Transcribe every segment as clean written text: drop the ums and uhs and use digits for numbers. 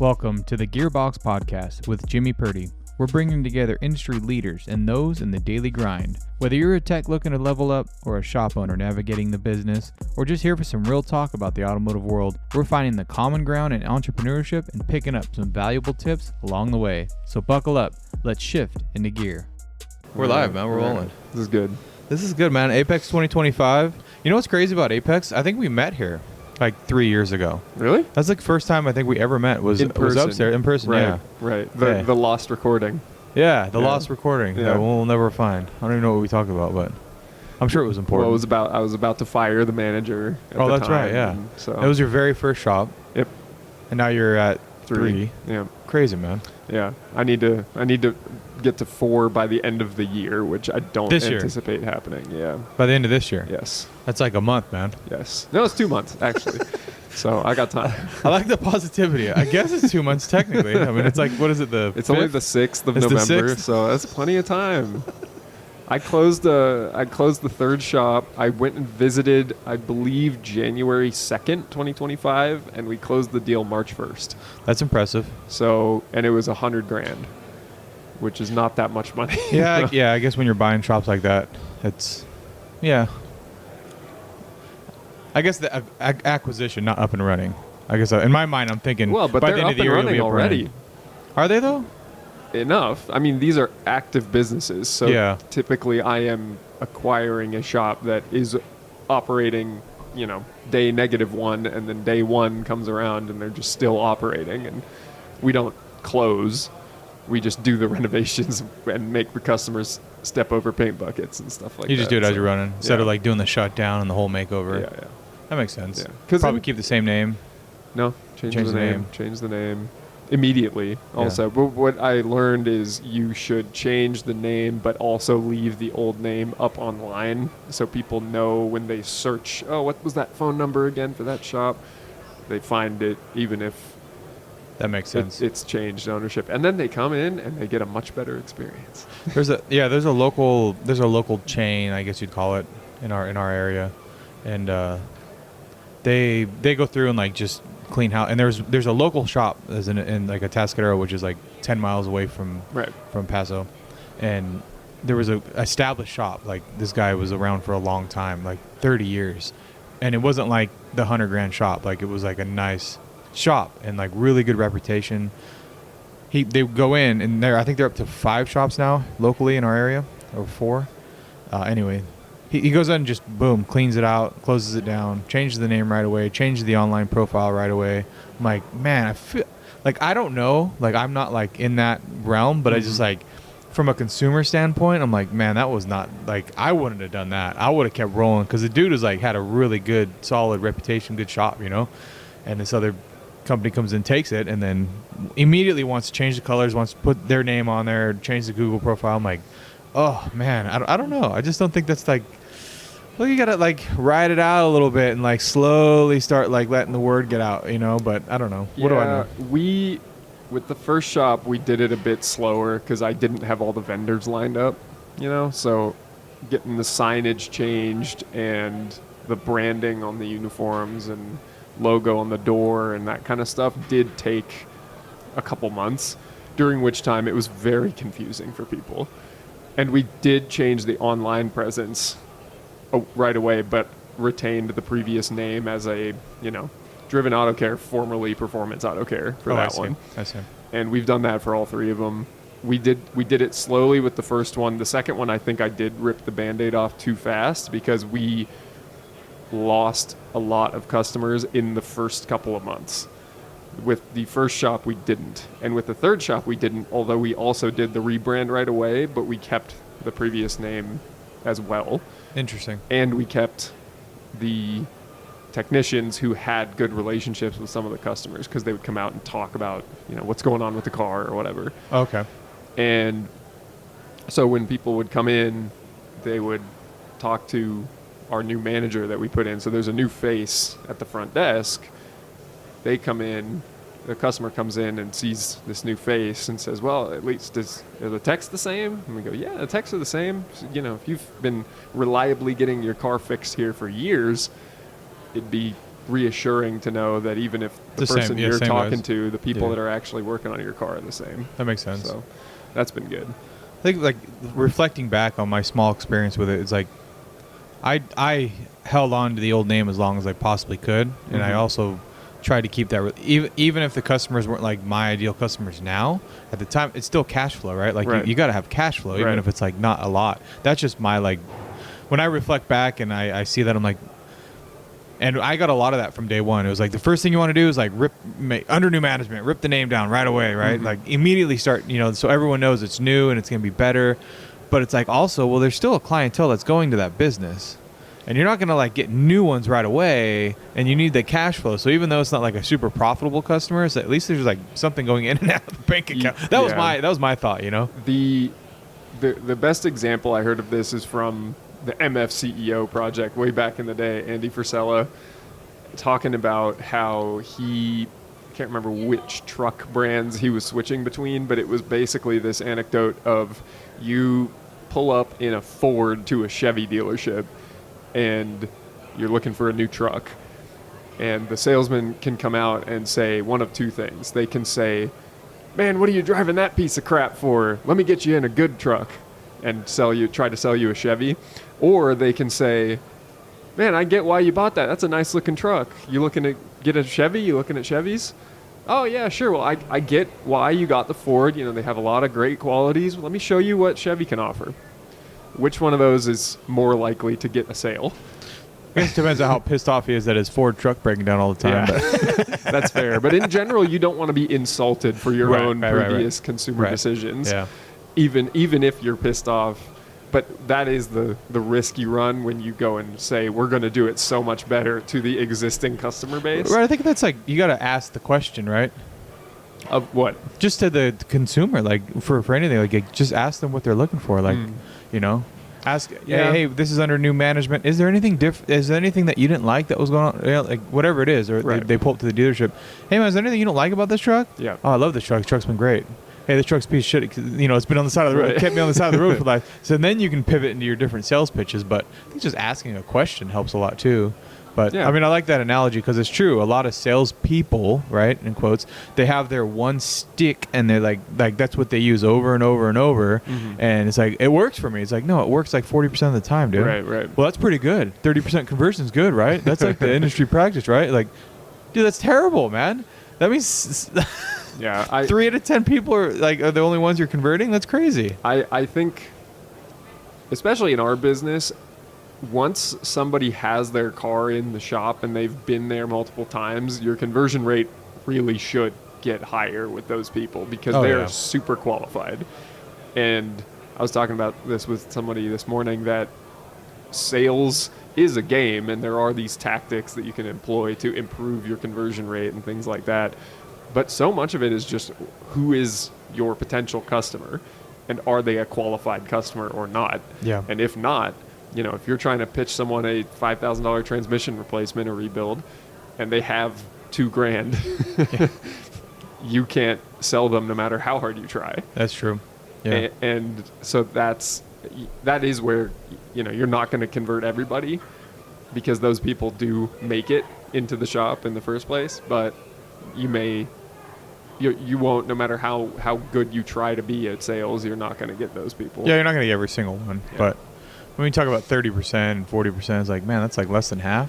Welcome to the Gearbox Podcast with Jimmy Purdy. We're bringing together industry leaders and those in the daily grind. Whether you're a tech looking to level up or a shop owner navigating the business, or just here for some real talk about the automotive world, we're finding the common ground in entrepreneurship and picking up some valuable tips along the way. So buckle up. Let's shift into gear. We're live, man. We're rolling. This is good. This is good, man. AAPEX 2025. You know what's crazy about AAPEX? I think we met here like 3 years ago. Really? That's like the first time I think we ever met was upstairs in person. Right, yeah. right. The lost recording. Yeah, the lost recording that we'll never find. I don't even know what we talked about, but I'm sure it was important. Well, I was about to fire the manager at the time. That's right, yeah. So it was your very first shop. Yep. And now you're at 3. Yeah. Crazy, man. Yeah. I need to get to 4 by the end of the year, which I don't anticipate happening. Yeah. By the end of this year? Yes. That's like a month, man. Yes. No, it's 2 months, actually. So I got time. I like the positivity. I guess it's 2 months technically. I mean, it's like, what is it, It's 5th? only the 6th of It's November, the 6th? so that's plenty of time. I closed the third shop. I went and visited, I believe, January 2nd, 2025, and we closed the deal March 1st. That's impressive. So, and it was $100,000, which is not that much money. Yeah, yeah. I guess when you're buying shops like that, it's, yeah. I guess the acquisition, not up and running. I guess in my mind, I'm thinking. Well, but by they're the end up of the and year, running already. Are they though? Enough. I mean, these are active businesses. So typically, I am acquiring a shop that is operating, day -1, and then day 1 comes around and they're just still operating, and we don't close. We just do the renovations and make the customers step over paint buckets and stuff like that. You just do it as you're running instead of like doing the shutdown and the whole makeover. Yeah. That makes sense. Yeah. Probably keep the same name. No, change the name. Change the name immediately. Also, but what I learned is you should change the name, but also leave the old name up online so people know when they search. Oh, what was that phone number again for that shop? They find it, even if that makes sense. It's changed ownership, and then they come in and they get a much better experience. There's a local chain, I guess you'd call it, in our area, and they go through and like just clean house. And there's a local shop as in like a Atascadero, which is like 10 miles away from Paso, and there was a established shop. Like this guy was around for a long time, like 30 years, and it wasn't like the $100,000 shop. Like it was like a nice shop and like really good reputation. They go in and I think they're up to 5 shops now locally in our area, or 4. Anyway, he goes in and just boom, cleans it out, closes it down, changes the name right away, changes the online profile right away. I'm like, man, I feel like, I don't know, like I'm not like in that realm, but I just like from a consumer standpoint, I'm like, man, that was not like, I wouldn't have done that. I would have kept rolling because the dude was like had a really good, solid reputation, good shop, and this other company comes in, takes it, and then immediately wants to change the colors, wants to put their name on there, change the Google profile. I'm like, oh man, I don't know. I just don't think that's like, well, you gotta like ride it out a little bit and like slowly start like letting the word get out, but I don't know. What do I know? With the first shop, we did it a bit slower because I didn't have all the vendors lined up, so getting the signage changed and the branding on the uniforms and logo on the door and that kind of stuff did take a couple months, during which time it was very confusing for people. And we did change the online presence right away, but retained the previous name as a, Driven Auto Care, formerly Performance Auto Care for that one. I see. And we've done that for all 3 of them. We did it slowly with the first one. The second one, I think I did rip the Band-Aid off too fast because we lost a lot of customers in the first couple of months. With the first shop, we didn't. And with the third shop, we didn't, although we also did the rebrand right away, but we kept the previous name as well. Interesting. And we kept the technicians who had good relationships with some of the customers because they would come out and talk about, what's going on with the car or whatever. Okay. And so when people would come in, they would talk to our new manager that we put in. So there's a new face at the front desk. They come in, the customer comes in and sees this new face and says, well, at least are the techs the same? And we go, yeah, the techs are the same. So, if you've been reliably getting your car fixed here for years, it'd be reassuring to know that even if the The same- person yeah, you're same talking ways. to, the people Yeah. that are actually working on your car are the same. That makes sense. So that's been good. I think like reflecting back on my small experience with it, it's like I held on to the old name as long as I possibly could, and I Mhm. also tried to keep that even if the customers weren't like my ideal customers now. At the time, it's still cash flow, right? Like Right. you got to have cash flow, even Right. if it's like not a lot. That's just my like when I reflect back and I see that I'm like. And I got a lot of that from day one. It was like the first thing you want to do is like under new management, rip the name down right away, right? Mhm. Like immediately start, so everyone knows it's new and it's going to be better. But it's like also, well, there's still a clientele that's going to that business. And you're not going to like get new ones right away, and you need the cash flow. So even though it's not like a super profitable customer, so at least there's like something going in and out of the bank account. That was my thought, The best example I heard of this is from the MFCEO project way back in the day. Andy Frisella talking about how I can't remember which truck brands he was switching between, but it was basically this anecdote of you pull up in a Ford to a Chevy dealership and you're looking for a new truck. And the salesman can come out and say one of two things. They can say, "Man, what are you driving that piece of crap for? Let me get you in a good truck," and try to sell you a Chevy. Or they can say, "Man, I get why you bought that. That's a nice looking truck. You looking to get a Chevy? You looking at Chevys? Oh yeah, sure. Well, I get why you got the Ford. They have a lot of great qualities. Let me show you what Chevy can offer." Which one of those is more likely to get a sale? I guess it depends on how pissed off he is that his Ford truck breaking down all the time. Yeah. That's fair. But in general, you don't want to be insulted for your own previous consumer decisions. Yeah. Even if you're pissed off. But that is the risk you run when you go and say, we're going to do it so much better to the existing customer base. Right. I think that's like, you got to ask the question, right? Of what? Just to the consumer, like for anything, like just ask them what they're looking for. Like, ask, Yeah. hey, this is under new management. Is there anything different? Is there anything that you didn't like that was going on? Like whatever it is, or Right. they pull up to the dealership. Hey man, is there anything you don't like about this truck? Yeah. Oh, I love this truck. This truck's been great. Hey, this truck's a piece of shit. It's been on the side of the road. Right. It kept me on the side of the road for life. So then you can pivot into your different sales pitches. But I think just asking a question helps a lot too. But Yeah. I mean, I like that analogy because it's true. A lot of salespeople, right, in quotes, they have their one stick and they're like that's what they use over and over and over. Mhm. And it's like, it works for me. It's like, no, it works like 40% of the time, dude. Right. Well, that's pretty good. 30% conversion is good, right? That's like the industry practice, right? Like, dude, that's terrible, man. That means Yeah. 3 out of 10 people are the only ones you're converting. That's crazy. I think, especially in our business, once somebody has their car in the shop and they've been there multiple times, your conversion rate really should get higher with those people because they're super qualified. And I was talking about this with somebody this morning that sales is a game and there are these tactics that you can employ to improve your conversion rate and things like that. But so much of it is just who is your potential customer and are they a qualified customer or not? Yeah. And if not, if you're trying to pitch someone a $5,000 transmission replacement or rebuild and they have $2,000, you can't sell them no matter how hard you try. That's true. Yeah. And so that is where, you're not going to convert everybody because those people do make it into the shop in the first place, but you won't, no matter how good you try to be at sales, you're not going to get those people. Yeah, you're not going to get every single one. Yeah. But when we talk about 30% and 40%, it's like, man, that's like less than half.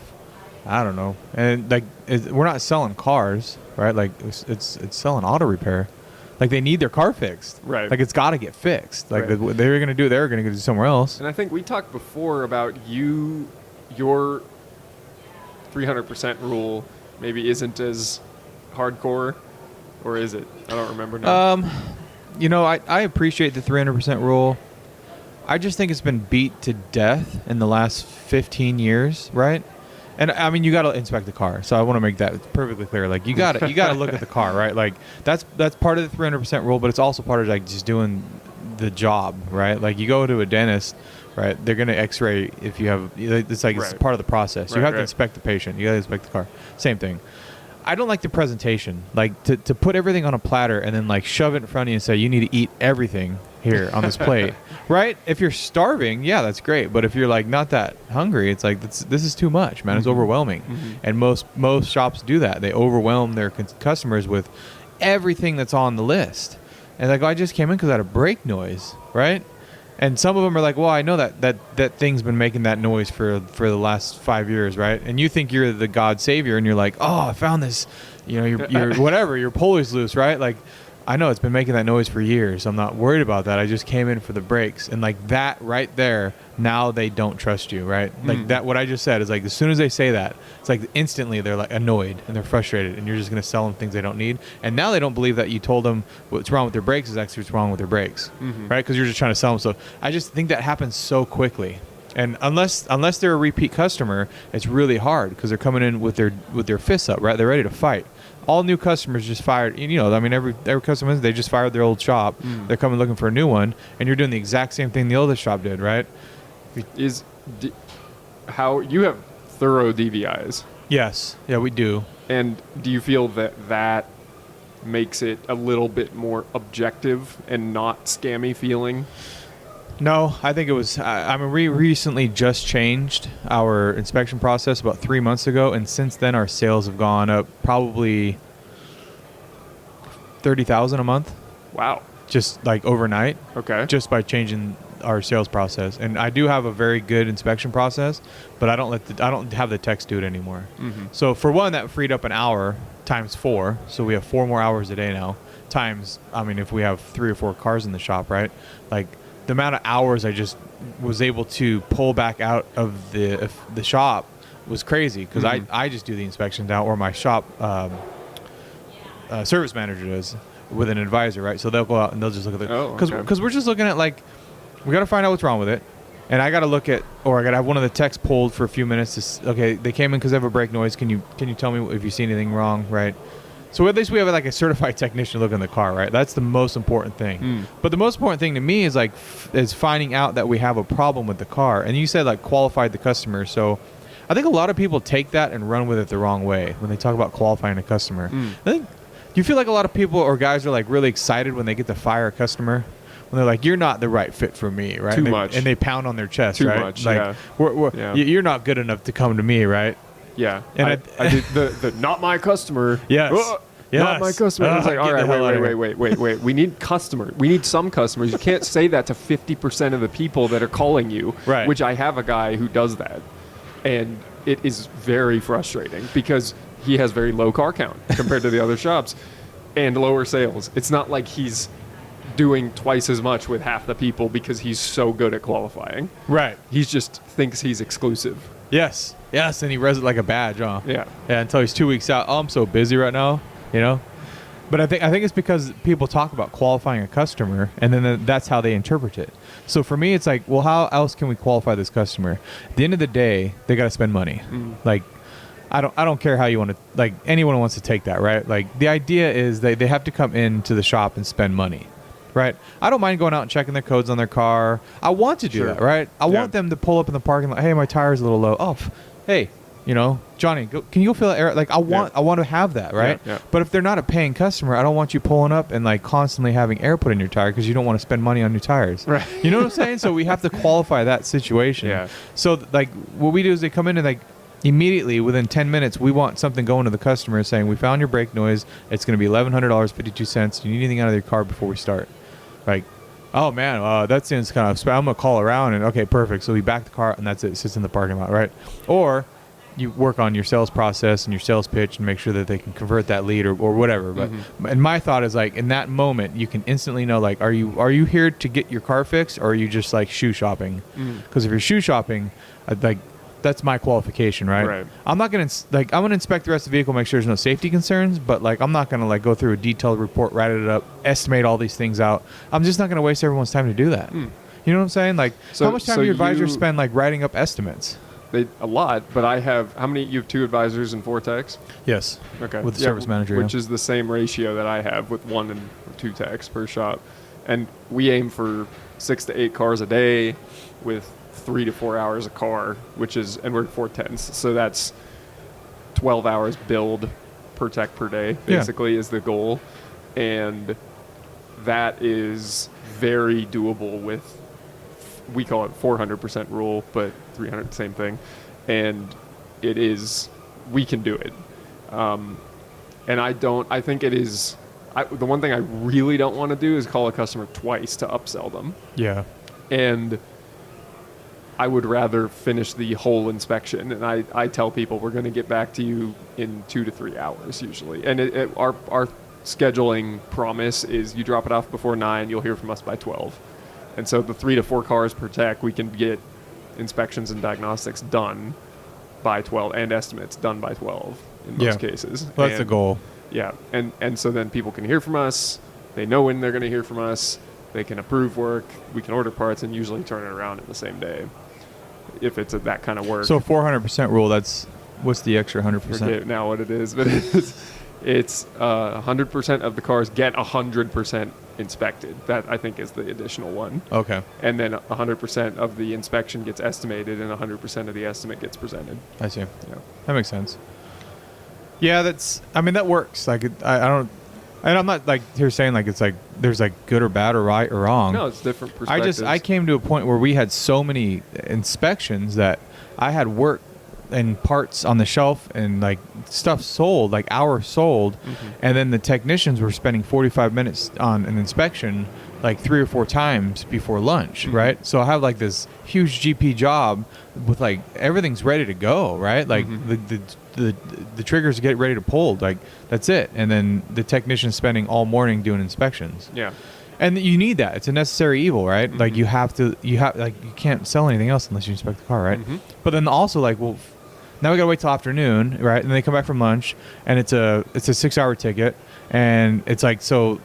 I don't know. And we're not selling cars, right? Like it's selling auto repair. Like they need their car fixed. Right. Like it's got to get fixed. Like Right. what they're going to do, they're going to go do somewhere else. And I think we talked before about your 300% rule maybe isn't as hardcore, or is it? I don't remember now. I appreciate the 300% rule. I just think it's been beat to death in the last 15 years, right? And I mean, you got to inspect the car. So I want to make that perfectly clear. Like you got to look at the car, right? Like that's part of the 300% rule, but it's also part of like just doing the job, right? Like you go to a dentist, right? They're going to x-ray if you have, it's like it's Right. part of the process. You Right, have to right. inspect the patient. You got to inspect the car. Same thing. I don't like the presentation. Like to put everything on a platter and then like shove it in front of you and say you need to eat everything. here on this plate, right? If you're starving, yeah, that's great. But if you're like not that hungry, it's like this is too much, man. It's overwhelming. And most shops do that. They overwhelm their customers with everything that's on the list. And like, I just came in because I had a brake noise, right? And some of them are like, well, I know that thing's been making that noise for the last 5 years, right? And you think you're the God savior, and you're like, oh, I found this, you're whatever, your pulley's loose, right? Like, I know it's been making that noise for years. I'm not worried about that. I just came in for the brakes. And like that right there, now they don't trust you, right? Like that, what I just said is like, as soon as they say that, it's like instantly they're like annoyed and they're frustrated, and you're just going to sell them things they don't need. And now they don't believe that you told them what's wrong with their brakes is actually what's wrong with their brakes, right? Because you're just trying to sell them. So I just think that happens so quickly. And unless they're a repeat customer, it's really hard because they're coming in with their fists up, right? They're ready to fight. All new customers just fired. I mean, every customer, they just fired their old shop. They're coming looking for a new one, and you're doing the exact same thing the old shop did, right? How you have thorough DVIs? Yes, yeah, we do. And do you feel that makes it a little bit more objective and not scammy feeling? No, I think it was. I mean, we recently just changed our inspection process about 3 months ago, and since then our sales have gone up probably 30,000 a month. Wow! Just like overnight. Okay. Just by changing our sales process, and I do have a very good inspection process, but I don't have the techs do it anymore. So for one, that freed up an hour times 4, so we have 4 more hours a day now. Times, I mean, if we have 3 or 4 cars in the shop, right? Like, the amount of hours I just was able to pull back out of the shop was crazy, because I just do the inspections now, or my shop service manager does with an advisor, right? So they'll go out and they'll just look at it, because we're just looking at, like, we got to find out what's wrong with it, and I got to look at, or I got to have one of the techs pulled for a few minutes to okay, they came in because they have a brake noise. Can you tell me if you see anything wrong, right? So at least we have like a certified technician look in the car, right? That's the most important thing. But the most important thing to me is like is finding out that we have a problem with the car. And you said like qualified the customer. So I think a lot of people take that and run with it the wrong way when they talk about qualifying a customer. I think, do you feel like a lot of people or guys are like really excited when they get to fire a customer? When they're like, you're not the right fit for me, right? Too much. And they pound on their chest, Too right? much, like, yeah. You're not good enough to come to me, right? Yeah. And I did the not my customer. Yes. Not my customer. I was like, all right, wait. We need customer. We need some customers. You can't say that to 50% of the people that are calling you, right? Which I have a guy who does that. And it is very frustrating because he has very low car count compared to the other shops and lower sales. It's not like he's doing twice as much with half the people because he's so good at qualifying. Right. He just thinks he's exclusive. Yes, and he wears it like a badge, huh? Yeah, until he's 2 weeks out. Oh, I'm so busy right now, But I think it's because people talk about qualifying a customer, and then that's how they interpret it. So for me, it's like, well, how else can we qualify this customer? At the end of the day, they got to spend money. Like, I don't care how you want to, like, anyone wants to take that, right? Like, the idea is they have to come into the shop and spend money. Right. I don't mind going out and checking their codes on their car. I want to do that, right? I want them to pull up in the parking lot. Hey, my tire's a little low. Oh, hey, Johnny, can you go fill that air? Like, I want to have that, right? Yeah. But if they're not a paying customer, I don't want you pulling up and like constantly having air put in your tire because you don't want to spend money on new tires. Right. You know what I'm saying? So we have to qualify that situation. Yeah. So like what we do is they come in and like immediately within 10 minutes, we want something going to the customer saying, we found your brake noise. It's going to be $1,100.52. Do you need anything out of your car before we start? Like, oh man, that seems kind of. I'm gonna call around and okay, perfect. So we back the car and that's it. It sits in the parking lot, right? Or you work on your sales process and your sales pitch and make sure that they can convert that lead or whatever. But and my thought is like in that moment, you can instantly know like, are you here to get your car fixed or are you just like shoe shopping? Because if you're shoe shopping, like. That's my qualification, right? I'm not gonna I'm gonna inspect the rest of the vehicle, make sure there's no safety concerns, but like I'm not gonna like go through a detailed report, write it up, estimate all these things out. I'm just not gonna waste everyone's time to do that. You know what I'm saying? Like, how much time do your advisors spend like writing up estimates? A lot, but I have how many? You have 2 advisors and 4 techs? Yes. Okay. With the service manager, which is the same ratio that I have with 1 and 2 techs per shop, and we aim for 6 to 8 cars a day with 3 to 4 hours a car, which is, and we're 410s, so that's 12 hours build per tech per day, basically, is the goal. And that is very doable with, we call it 400% rule, but 300, same thing. And it is, we can do it. And I think it is, the one thing I really don't want to do is call a customer twice to upsell them. Yeah. And I would rather finish the whole inspection. And I tell people we're going to get back to you in 2 to 3 hours usually. And our scheduling promise is you drop it off before 9, you'll hear from us by 12. And so the 3 to 4 cars per tech, we can get inspections and diagnostics done by 12 and estimates done by 12 in most cases. Well, that's the goal. Yeah. And so then people can hear from us. They know when they're going to hear from us. They can approve work. We can order parts and usually turn it around in the same day if it's that kind of work. So 400% rule, what's the extra 100%? Forget now what it is, but it's 100% of the cars get 100% inspected. That, I think, is the additional one. Okay. And then 100% of the inspection gets estimated and 100% of the estimate gets presented. I see. Yeah. That makes sense. Yeah, that works. Like, I don't, and I'm not like here saying like it's like there's like good or bad or right or wrong. No, it's different perspectives. I came to a point where we had so many inspections that I had work and parts on the shelf and like stuff sold, like hours sold, and then the technicians were spending 45 minutes on an inspection like 3 or 4 times before lunch, right? So I have like this huge GP job with like everything's ready to go, right? Like the triggers get ready to pull, like that's it, and then the technician's spending all morning doing inspections. Yeah. And you need that. It's a necessary evil, right? Like you can't sell anything else unless you inspect the car, right? But then also like, well, now we gotta wait till afternoon, right? And they come back from lunch, and it's a 6-hour ticket, and it's like, so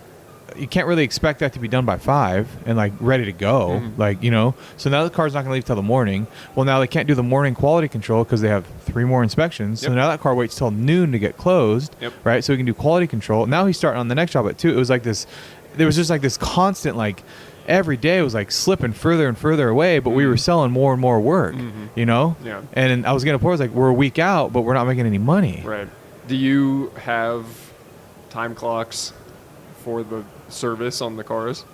you can't really expect that to be done by 5 and like ready to go, like, you know. So now the car's not gonna leave till the morning. Well, now they can't do the morning quality control because they have 3 more inspections. So now that car waits till noon to get closed, right? So we can do quality control. Now he's starting on the next job at 2. It was like this. There was just like this constant, like every day was like slipping further and further away, but we were selling more and more work, you know? Yeah. And I was getting to a point, I was like, we're a week out, but we're not making any money. Right. Do you have time clocks for the service on the cars?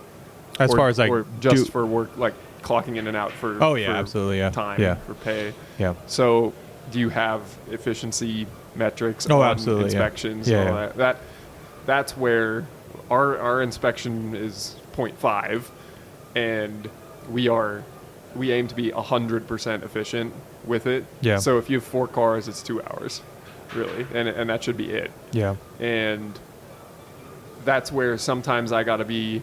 As far as like, or just for work, like clocking in and out for absolutely, time, for pay. Yeah. So do you have efficiency metrics on inspections and all that? That's where our inspection is 0.5, and we aim to be 100% efficient with it. Yeah. So if you have 4 cars, it's 2 hours, really, and that should be it. Yeah. And that's where sometimes I got to be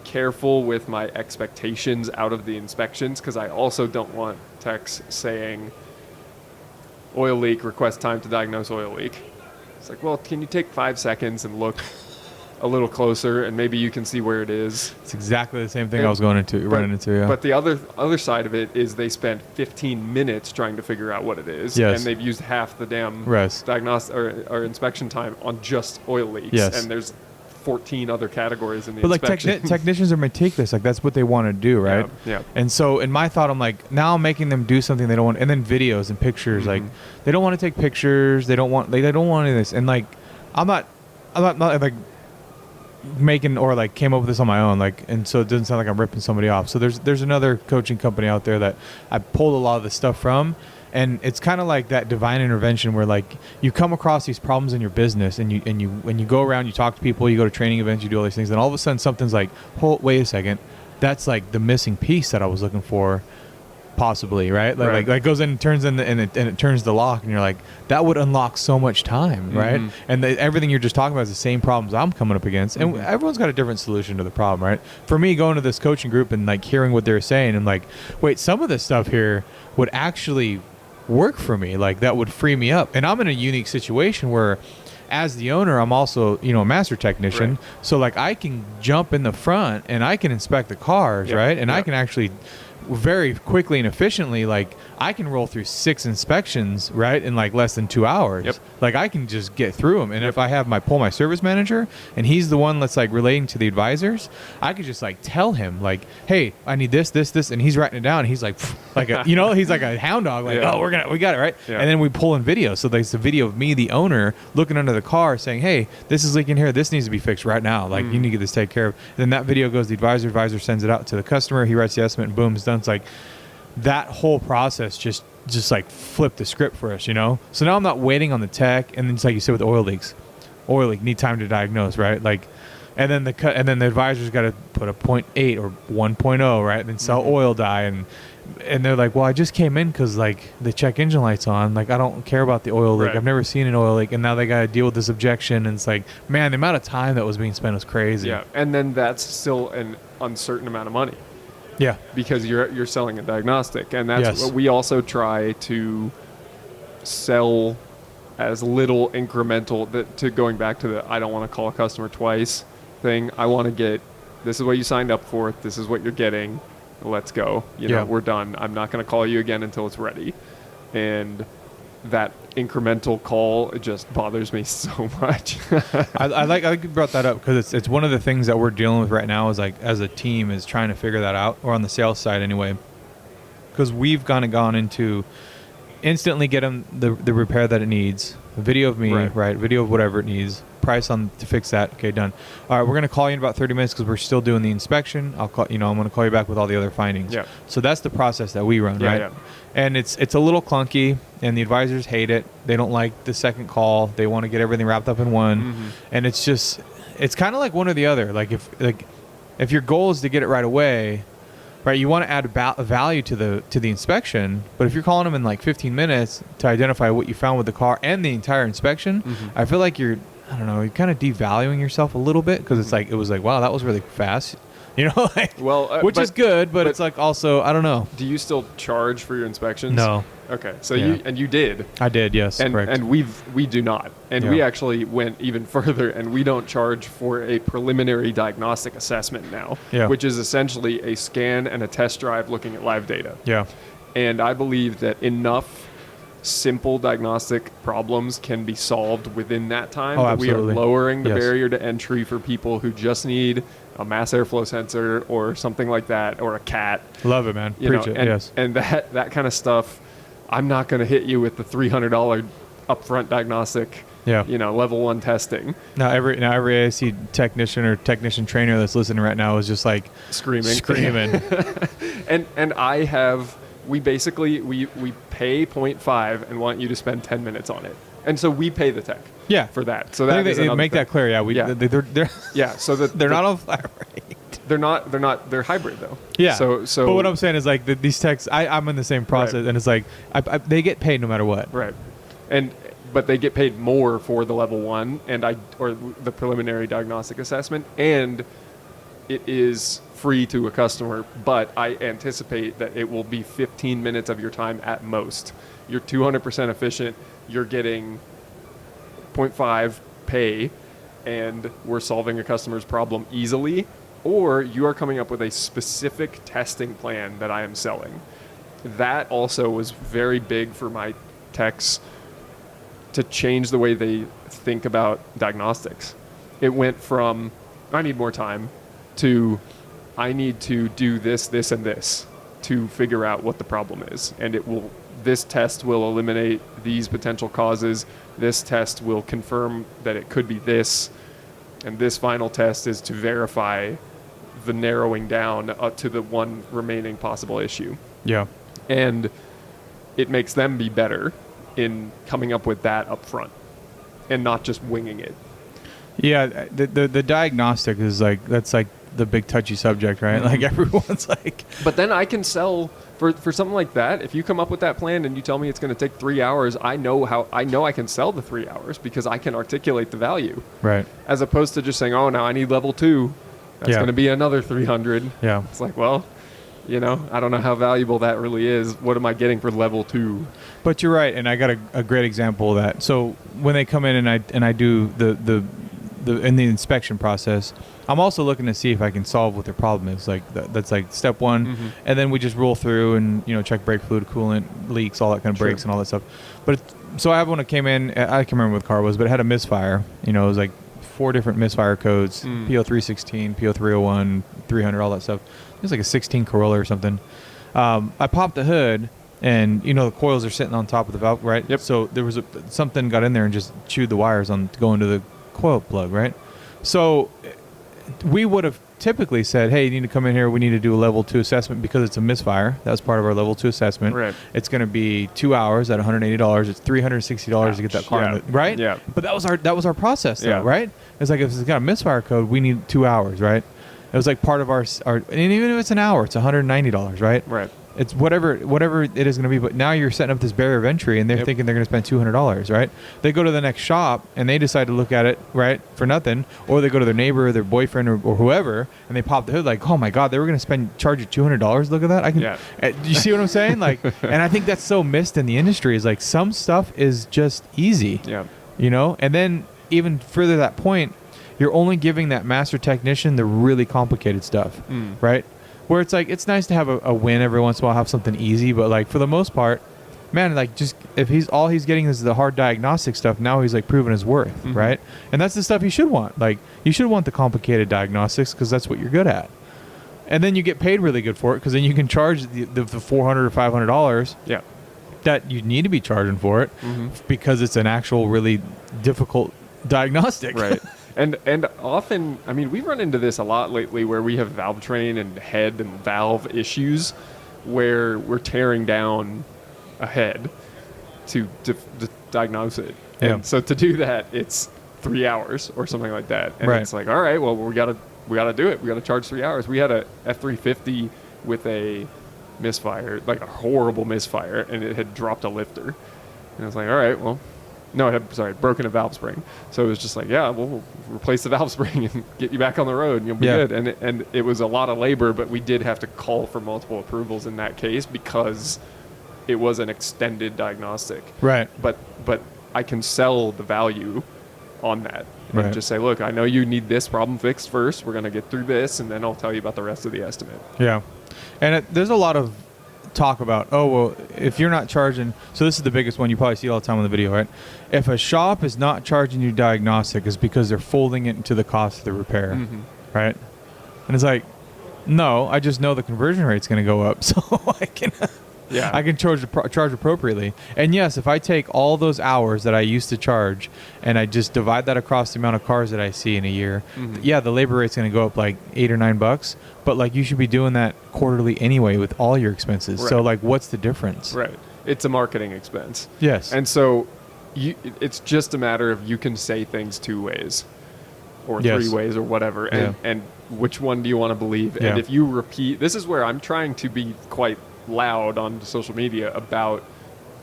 careful with my expectations out of the inspections, because I also don't want techs saying oil leak, request time to diagnose oil leak. It's like, well, can you take 5 seconds and look a little closer, and maybe you can see where it is. It's exactly the same thing I was running into. Yeah. But the other side of it is they spent 15 minutes trying to figure out what it is, and they've used half the damn diagnostic or inspection time on just oil leaks. Yes. And there's 14 other categories in the inspection. But like technicians are meticulous. Like that's what they want to do, right? Yeah. And so in my thought, I'm like, now I'm making them do something they don't want, and then videos and pictures. Like they don't want to take pictures. They don't want any of this. And like, I'm not like making or like came up with this on my own, like, and so it doesn't sound like I'm ripping somebody off. So there's another coaching company out there that I pulled a lot of this stuff from, and it's kind of like that divine intervention where like you come across these problems in your business, and you go around, you talk to people, you go to training events, you do all these things, and all of a sudden something's like, wait a second, that's like the missing piece that I was looking for, possibly, right? Like goes in and turns in and it turns the lock, and you're like, that would unlock so much time, right? And everything you're just talking about is the same problems I'm coming up against, and everyone's got a different solution to the problem, right? For me, going to this coaching group and like hearing what they're saying, and like, wait, some of this stuff here would actually work for me, like that would free me up. And I'm in a unique situation where as the owner, I'm also, a master technician. Right. So like I can jump in the front and I can inspect the cars, right? And I can actually very quickly and efficiently, like I can roll through 6 inspections, right, in like less than 2 hours. Yep. Like I can just get through them. And if I have my service manager and he's the one that's like relating to the advisors, I could just like tell him like, hey, I need this, and he's writing it down. And he's like, like a, you know, he's like a hound dog, like, oh, we got it, right? Yeah. And then we pull in video. So there's the video of me, the owner, looking under the car saying, hey, this is leaking here. This needs to be fixed right now. Like you need to get this taken care of. And then that video goes to the advisor sends it out to the customer. He writes the estimate and boom, it's done. It's like that whole process just like flipped the script for us, you know? So now I'm not waiting on the tech. And then it's like you said with oil leaks, need time to diagnose, right? Like, and then the advisor's got to put a 0.8 or 1.0, right? And then sell oil dye. And they're like, well, I just came in because like the check engine light's on. Like I don't care about the oil leak. Right. I've never seen an oil leak, and now they got to deal with this objection. And it's like, man, the amount of time that was being spent was crazy. Yeah, and then that's still an uncertain amount of money. Yeah. Because you're selling a diagnostic, and that's what we also try to sell as little incremental. To going back to the I don't want to call a customer twice thing. I want to get this is what you signed up for. This is what you're getting. Let's go. You know, we're done. I'm not going to call you again until it's ready. And that incremental call, it just bothers me so much. I like you brought that up because it's one of the things that we're dealing with right now is like as a team is trying to figure that out, or on the sales side anyway, because we've gone into instantly get them the repair that it needs, a video of me, right, video of whatever it needs, price on to fix that. Okay, done. All right, we're going to call you in about 30 minutes because we're still doing the inspection. I'm going to call you back with all the other findings. Yeah. So that's the process that we run, right? Yeah. And it's a little clunky, and the advisors hate it. They don't like the second call. They want to get everything wrapped up in one. And it's kind of like one or the other. Like if your goal is to get it right away, right, you want to add value to the inspection, but if you're calling them in like 15 minutes to identify what you found with the car and the entire inspection, I feel like you're kind of devaluing yourself a little bit because it's like it was like, wow, that was really fast, you know, like, which is good, but it's like also I don't know. Do you still charge for your inspections? No. Okay, so you did. I did, yes, correct. And we do not, and we actually went even further, and we don't charge for a preliminary diagnostic assessment now, which is essentially a scan and a test drive looking at live data. Yeah, and I believe that enough simple diagnostic problems can be solved within that time. Oh, absolutely. We are lowering the barrier to entry for people who just need a mass airflow sensor or something like that, or a CAT. Love it, man. Preach it. Yes. And that kind of stuff. I'm not going to hit you with the $300 upfront diagnostic. Yeah. Level 1 testing. Now every AAC technician or technician trainer that's listening right now is just like screaming. And we basically pay 0.5 and want you to spend 10 minutes on it. And so we pay the tech. Yeah. For that. So that they make that clear. Yeah. They're so that they're not on flat rate. They're not. They're hybrid though. Yeah. So. But what I'm saying is like these techs. I'm in the same process, and it's like they get paid no matter what. Right. But they get paid more for the level 1 or the preliminary diagnostic assessment, and it is free to a customer. But I anticipate that it will be 15 minutes of your time at most. You're 200% efficient. You're getting 0.5 pay, and we're solving a customer's problem easily. Or you are coming up with a specific testing plan that I am selling. That also was very big for my techs to change the way they think about diagnostics. It went from, I need more time, to I need to do this, this, and this to figure out what the problem is. And this test will eliminate these potential causes. This test will confirm that it could be this. And this final test is to verify the narrowing down to the one remaining possible issue. Yeah. And it makes them be better in coming up with that up front and not just winging it. Yeah, the diagnostic is like, that's like the big touchy subject, right? Like everyone's like... But then I can sell for something like that. If you come up with that plan and you tell me it's going to take 3 hours, I know I can sell the 3 hours because I can articulate the value. Right. As opposed to just saying, oh, now I need level 2. That's going to be another 300. Yeah. It's like, well, I don't know how valuable that really is. What am I getting for level 2? But you're right, and I got a great example of that. So when they come in and I do in the inspection process, I'm also looking to see if I can solve what their problem is. Like that's like step one, and then we just roll through and check brake fluid, coolant, leaks, all that kind of brakes and all that stuff. But so I have one that came in. I can't remember what the car was, but it had a misfire. It was like 4 different misfire codes: PO316, PO301, 300, all that stuff. It was like a 16 Corolla or something. I popped the hood. And the coils are sitting on top of the valve, right? Yep. So there was something got in there and just chewed the wires on to go into the coil plug, right? So we would have typically said, "Hey, you need to come in here. We need to do a level 2 assessment because it's a misfire." That was part of our level 2 assessment. Right. It's going to be 2 hours at $180. It's $360 to get that car, right? Yeah. But that was our process, though, Yeah. right? It's like if it's got a misfire code, we need 2 hours, right? It was like part of our and even if it's an hour, it's $190, right? Right. It's whatever it is going to be. But now you're setting up this barrier of entry, and they're thinking they're going to spend $200, right? They go to the next shop, and they decide to look at it, right, for nothing. Or they go to their neighbor or their boyfriend or whoever, and they pop the hood like, oh, my God, they were going to charge you $200? Look at that. You see what I'm saying? Like, and I think that's so missed in the industry is like some stuff is just easy, and then even further that point, you're only giving that master technician the really complicated stuff, right? Where it's like, it's nice to have a win every once in a while, have something easy, but like for the most part, man, like just if he's getting is the hard diagnostic stuff, now he's like proving his worth, right? And that's the stuff you should want. Like you should want the complicated diagnostics because that's what you're good at. And then you get paid really good for it because then you can charge the $400 or $500 that you need to be charging for it because it's an actual really difficult diagnostic. Right. And often, I mean, we've run into this a lot lately where we have valve train and head and valve issues where we're tearing down a head to diagnose it. And so to do that, it's 3 hours or something like that. And it's like, all right, well, we got to do it. We got to charge 3 hours. We had a F350 with a misfire, like a horrible misfire, and it had dropped a lifter. And I was like, all right, well, no, it had, broken a valve spring. So it was just like, we'll replace the valve spring and get you back on the road and you'll be good. And it was a lot of labor, but we did have to call for multiple approvals in that case because it was an extended diagnostic. Right. But I can sell the value on that and just say, look, I know you need this problem fixed first. We're going to get through this, and then I'll tell you about the rest of the estimate. Yeah. And there's a lot of talk about, if you're not charging, so this is the biggest one you probably see all the time on the video, right? If a shop is not charging you diagnostic, it's because they're folding it into the cost of the repair, right? And it's like, no, I just know the conversion rate's going to go up, so I can charge appropriately. And yes, if I take all those hours that I used to charge and I just divide that across the amount of cars that I see in a year, the labor rate's going to go up like $8 or $9, but like you should be doing that quarterly anyway with all your expenses. So like, what's the difference? Right. It's a marketing expense. Yes. And so it's just a matter of you can say things 2 ways or 3 ways or whatever. And which one do you want to believe? And if you repeat, this is where I'm trying to be quite loud on social media about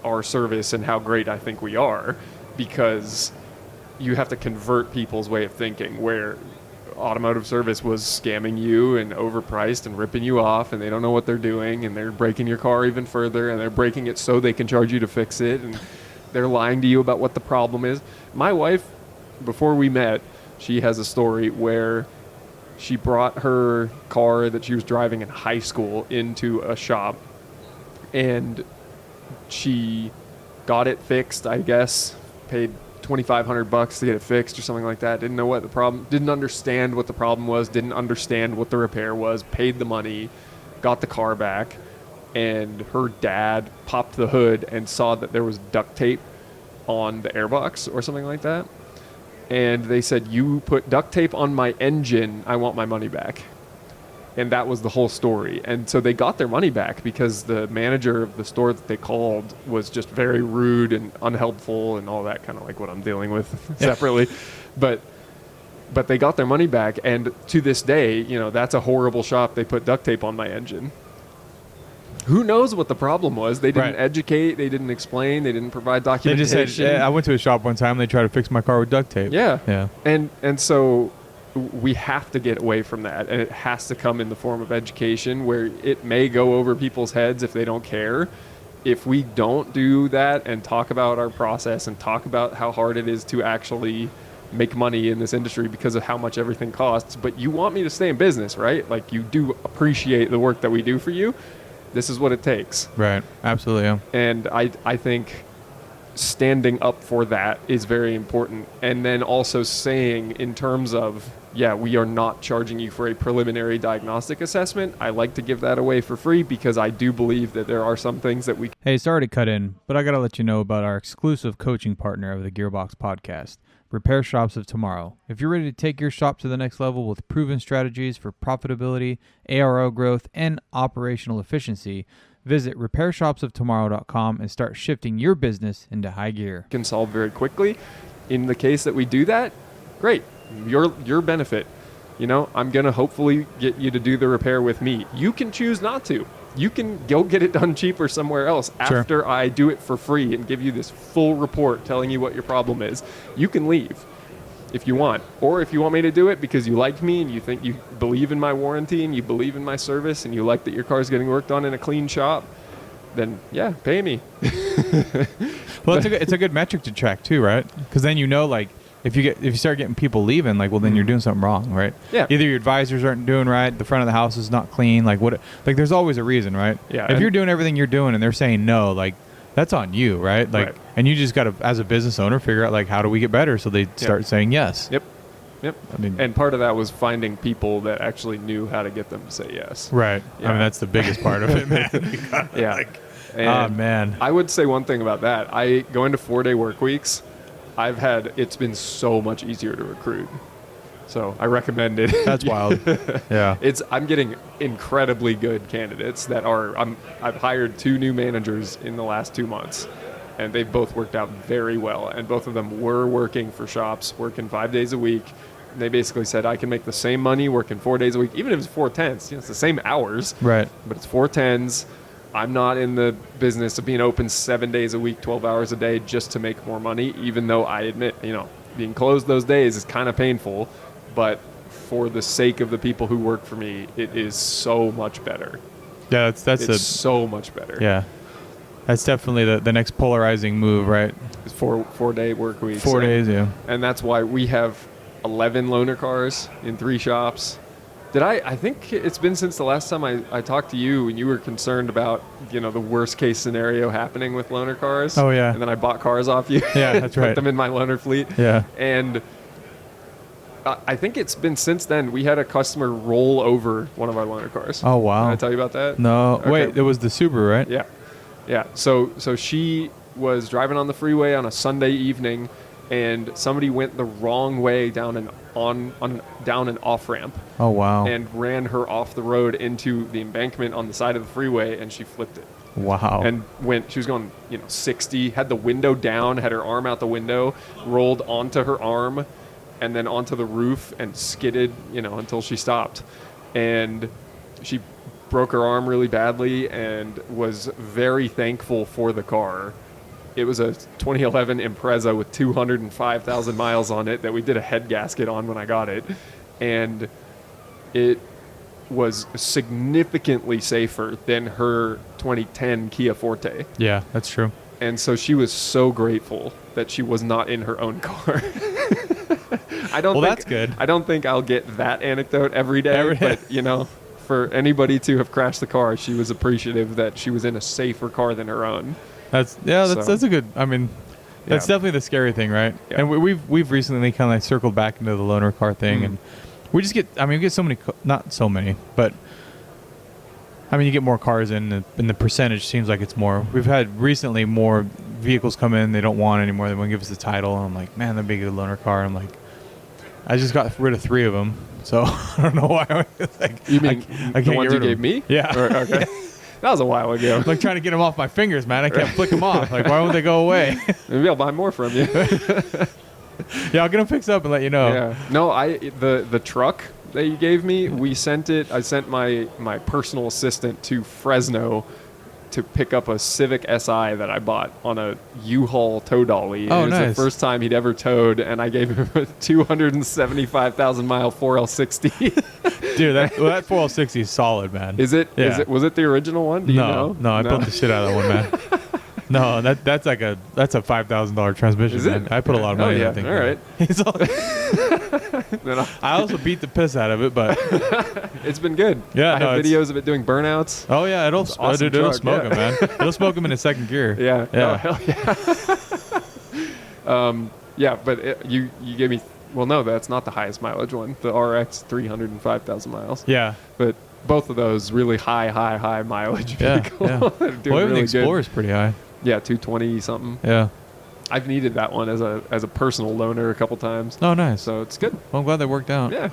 our service and how great I think we are, because you have to convert people's way of thinking where automotive service was scamming you and overpriced and ripping you off, and they don't know what they're doing, and they're breaking your car even further, and they're breaking it so they can charge you to fix it, and they're lying to you about what the problem is. My wife, before we met, she has a story where she brought her car that she was driving in high school into a shop, and she got it fixed, I guess, paid $2,500 to get it fixed or something like that. Didn't know what the problem, didn't understand what the problem was, didn't understand what the repair was, paid the money, got the car back, and her dad popped the hood and saw that there was duct tape on the airbox or something like that. And they said, "You put duct tape on my engine, I want my money back." And that was the whole story. And so they got their money back because the manager of the store that they called was just very rude and unhelpful and all that, kind of like what I'm dealing with separately. But they got their money back. And to this day, that's a horrible shop. They put duct tape on my engine. Who knows what the problem was? They didn't educate. They didn't explain. They didn't provide documentation. They just said, I went to a shop one time. They tried to fix my car with duct tape. Yeah. And so we have to get away from that, and it has to come in the form of education where it may go over people's heads if they don't care. If we don't do that and talk about our process and talk about how hard it is to actually make money in this industry because of how much everything costs, but you want me to stay in business, right? Like, you do appreciate the work that we do for you. This is what it takes. Right. Absolutely. Yeah. And I think standing up for that is very important. And then also saying, in terms of, yeah, we are not charging you for a preliminary diagnostic assessment. I like to give that away for free because I do believe that there are some things that we... Hey, sorry to cut in, but I got to let you know about our exclusive coaching partner of the Gearbox podcast, Repair Shops of Tomorrow. If you're ready to take your shop to the next level with proven strategies for profitability, ARO growth, and operational efficiency, visit repairshopsoftomorrow.com and start shifting your business into high gear. Can solve very quickly. In the case that we do that, great. Your benefit. You know, I'm going to hopefully get you to do the repair with me. You can choose not to. You can go get it done cheaper somewhere else after I do it for free and give you this full report telling you what your problem is. You can leave if you want. Or if you want me to do it because you like me and you think you believe in my warranty and you believe in my service and you like that your car's getting worked on in a clean shop, then yeah, pay me. Well, it's a good metric to track too, right? Because then you know, like, if you start getting people leaving, like, well, then you're doing something wrong, right? Yeah. Either your advisors aren't doing right, the front of the house is not clean, like there's always a reason, right? Yeah. If you're doing everything you're doing and they're saying no, like, that's on you, right? Like, and you just got to, as a business owner, figure out, like, how do we get better so they start saying yes. Yep. I mean, and part of that was finding people that actually knew how to get them to say yes. Right. Yeah. I mean, that's the biggest part of it, man. Yeah. Like, and man. I would say one thing about that. Going to 4-day work weeks, it's been so much easier to recruit. So I recommend it. That's wild. Yeah. I'm getting incredibly good candidates that I've hired 2 new managers in the last 2 months, and they've both worked out very well. And both of them were working for shops, working 5 days a week. And they basically said, I can make the same money working 4 days a week, even if it's 4/10s. It's the same hours. Right. But it's 4/10s. I'm not in the business of being open 7 days a week, 12 hours a day just to make more money, even though I admit, being closed those days is kind of painful. But for the sake of the people who work for me, it is so much better. Yeah, it's so much better. Yeah. That's definitely the next polarizing move, right? It's 4-day work weeks. 4 days, yeah. And that's why we have 11 loaner cars in 3 shops. I think it's been since the last time I talked to you and you were concerned about, the worst case scenario happening with loaner cars. Oh, yeah. And then I bought cars off you. Yeah, that's right. Put them in my loaner fleet. Yeah. And I think it's been since then. We had a customer roll over one of our loaner cars. Oh, wow. Did I tell you about that? No. Okay. Wait, it was the Subaru, right? Yeah. Yeah. So she was driving on the freeway on a Sunday evening, and somebody went the wrong way down an off ramp. Oh, wow. And ran her off the road into the embankment on the side of the freeway, and she flipped it. Wow. And she was going, 60, had the window down, had her arm out the window, rolled onto her arm, and then onto the roof and skidded, until she stopped. And she broke her arm really badly and was very thankful for the car. It was a 2011 Impreza with 205,000 miles on it that we did a head gasket on when I got it. And it was significantly safer than her 2010 Kia Forte. Yeah, that's true. And so she was so grateful that she was not in her own car. That's good. I don't think I'll get that anecdote every day. But, for anybody to have crashed the car, she was appreciative that she was in a safer car than her own. That's a good. I mean, that's definitely the scary thing, right? Yeah. And we've recently kind of like circled back into the loaner car thing, and we just get. I mean, we get so many, not so many, but I mean, you get more cars in, and the percentage seems like it's more. We've had recently more vehicles come in they don't want anymore. They want to give us the title, and I'm like, man, that'd be a good loaner car. And I'm like, I just got rid of 3 of them, so I don't know why. You mean I the can't ones get rid you of gave me? Yeah. Okay. That was a while ago. I'm like trying to get them off my fingers, man. I can't flick them off. Like, why won't they go away? Maybe I'll buy more from you. Yeah, I'll get them fixed up and let you know. Yeah. No, the truck that you gave me, I sent my personal assistant to Fresno to pick up a Civic Si that I bought on a U-Haul tow dolly. Oh, it was nice. the first time he'd ever towed, and I gave him a 275,000 mile 4L60. Dude, that 4L60 is solid, man. Is it? Yeah. Was it the original one? Do you know? No, I built the shit out of that one, man. No, that's a $5,000 transmission. Is it? Man. I put a lot of money in that thing. All right. Then I also beat the piss out of it, but it's been good. Yeah, I have videos of it doing burnouts. oh yeah, it'll awesome it'll truck, smoke yeah. them, man. It'll smoke them in a second gear. Yeah. Yeah. Oh, hell yeah. Yeah, but you gave me. Well, no, that's not the highest mileage one. The RX 305,000 miles. Yeah. But both of those really high mileage Yeah. vehicle. Yeah. They're doing Well, even the really Explorer good. is pretty high. Yeah, 220 something. Yeah. I've needed that one as a personal loaner a couple times. Oh, nice. So it's good. Well, I'm glad that worked out. Yeah.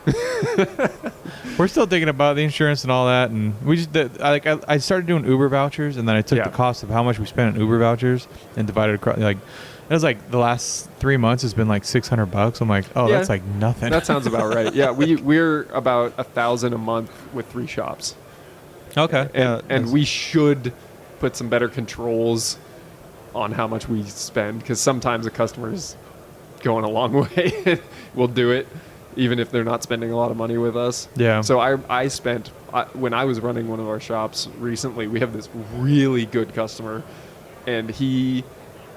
We're still thinking about the insurance and all that, and we just I started doing Uber vouchers, and then I took Yeah. the cost of how much we spent on Uber vouchers and divided across. Like, it was like the last 3 months has been like $600. I'm like, oh, Yeah. that's like nothing. That sounds about right. Yeah, we're about $1,000 a month with 3 shops. Okay. And we should put some better controls on how much we spend, because sometimes a customer's going a long way and will do it even if they're not spending a lot of money with us. Yeah. So I spent when I was running one of our shops recently, we have this really good customer, and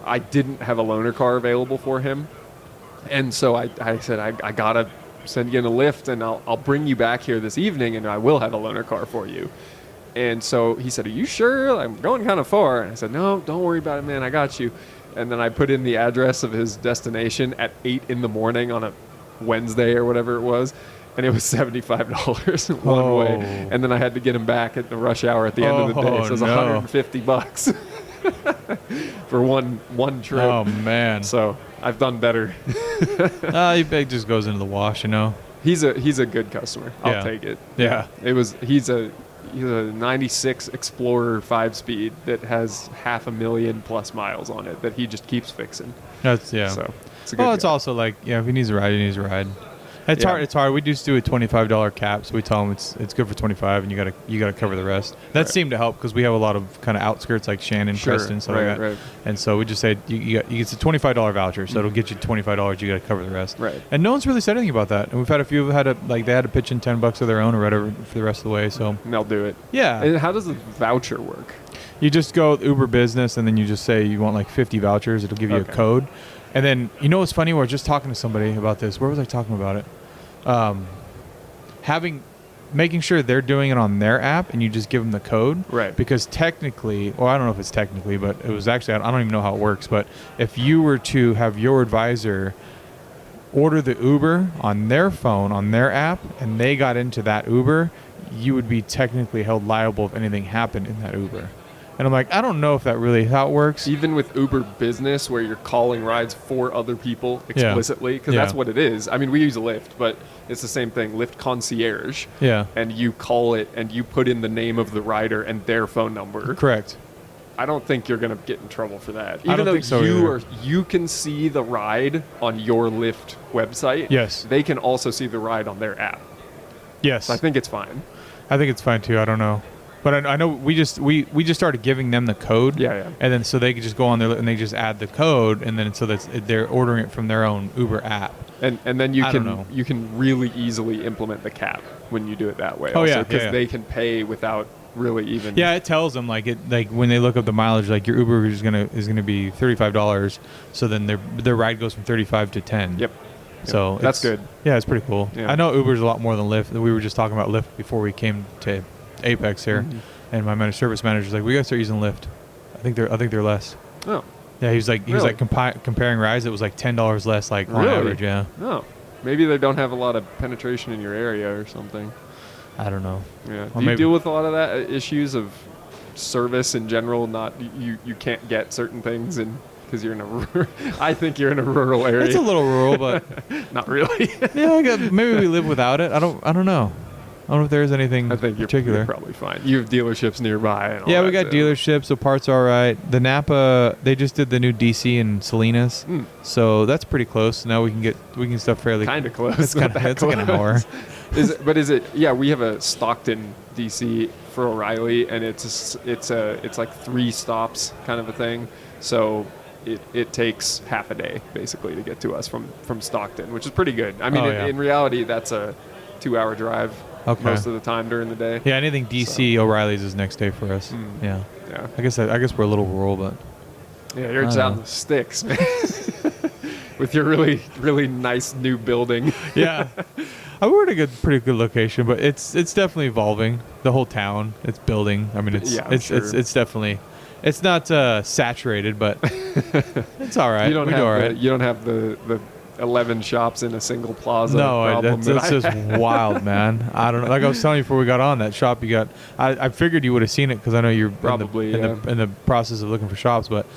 I didn't have a loaner car available for him, and so I said I gotta send you in a lift, and I'll bring you back here this evening, and I will have a loaner car for you. And so he said, "Are you sure? I'm going kind of far." And I said, "No, don't worry about it, man. I got you." And then I put in the address of his destination at 8 in the morning on a Wednesday or whatever it was, and it was $75 one way. And then I had to get him back at the rush hour at the end of the day. So it was $150 for one trip. Oh man. So I've done better. It just goes into the wash, you know. He's a good customer. I'll Yeah. take it. Yeah. He's a 96 Explorer 5-speed that has 500,000 plus miles on it that he just keeps fixing. That's yeah. So it's a good Well, it's guy. also like, yeah, if he needs a ride, he needs a ride. It's Yeah. hard. It's hard. We just do a $25 cap, so we tell him it's good for 25, and you gotta cover the rest. That Right. seemed to help because we have a lot of kind of outskirts like Shannon, Sure. Preston, stuff Right, like that. right. And so we just say you get a $25 voucher, so it'll get you $25. You got to cover the rest. Right. And no one's really said anything about that. And we've had a few who they had to pitch in $10 of their own or whatever for the rest of the way. So And they'll do it. yeah, And how does the voucher work? you just go with Uber Business, and then you just say you want like 50 vouchers. It'll give you Okay. a code. And then, you know what's funny? We were just talking to somebody about this. Where was I talking about it? Making sure they're doing it on their app, and you just give them the code. Right. Because technically, well, I don't know if it's technically, but it was actually, I don't even know how it works. But if you were to have your advisor order the Uber on their phone, on their app, and they got into that Uber, you would be technically held liable if anything happened in that Uber. And I'm like, I don't know if that really how it works. Even with Uber Business, where you're calling rides for other people explicitly, because that's what it is. I mean, we use Lyft, but it's the same thing. Lyft Concierge. Yeah. And you call it, and you put in the name of the rider and their phone number. Correct. I don't think you're going to get in trouble for that. I Even don't though think so either. you can see the ride on your Lyft website. Yes. They can also see the ride on their app. Yes. So I think it's fine. I think it's fine too. I don't know. But I know we just started giving them the code. Yeah, yeah. And then so they could just go on there and they just add the code, and then so they're ordering it from their own Uber app. And then you I don't know. can really easily implement the cap when you do it that way. Oh, also, yeah, because yeah. they can pay without really even. Yeah, it tells them like when they look up the mileage, like your Uber is gonna be $35. So then their ride goes from 35 to 10. Yep. So That's good. Yeah, it's pretty cool. Yeah. I know Uber's a lot more than Lyft. We were just talking about Lyft before we came to AAPEX here, and my managed service manager's like, "We gotta start using Lyft. I think they're less." Oh. Yeah, he was like Really? comparing rides. It was like $10 less, like on Really? average. Yeah. No. Maybe they don't have a lot of penetration in your area or something. I don't know. Yeah. Or Do you maybe- deal with a lot of that issues of service in general? Not you can't get certain things and because you're in a. I think you're in a rural area. It's a little rural, but Not really. yeah, maybe we live without it. I don't know. I don't know if there's anything I think you're particular. probably fine. You have dealerships nearby. And all Yeah, we that got too. dealerships. The parts are all right. The Napa, they just did the new DC in Salinas, so that's pretty close. Now we can stuff fairly. Kind of close. It's not kind of that it's like an close. hour. Is it? Yeah, we have a Stockton DC for O'Reilly, and it's like 3 stops kind of a thing. So it takes half a day basically to get to us from Stockton, which is pretty good. I mean, Oh, yeah. in reality, that's a 2-hour drive most of the time during the day. Yeah, anything DC O'Reilly's is next day for us. Yeah. Yeah. I guess we're a little rural, but Yeah, you're I just don't out in know. the sticks, man. With your really, really nice new building. Yeah. We're in a pretty good location, but it's definitely evolving. The whole town, it's building. I mean, Yeah, I'm sure. it's definitely, it's not saturated, but it's all right. You don't We do all right. you don't have the 11 shops in a single plaza No, problem that's that just I had. wild, man. I don't know. Like I was telling you before we got on, that shop you got, I figured you would have seen it because I know you're Probably, in the process of looking for shops, but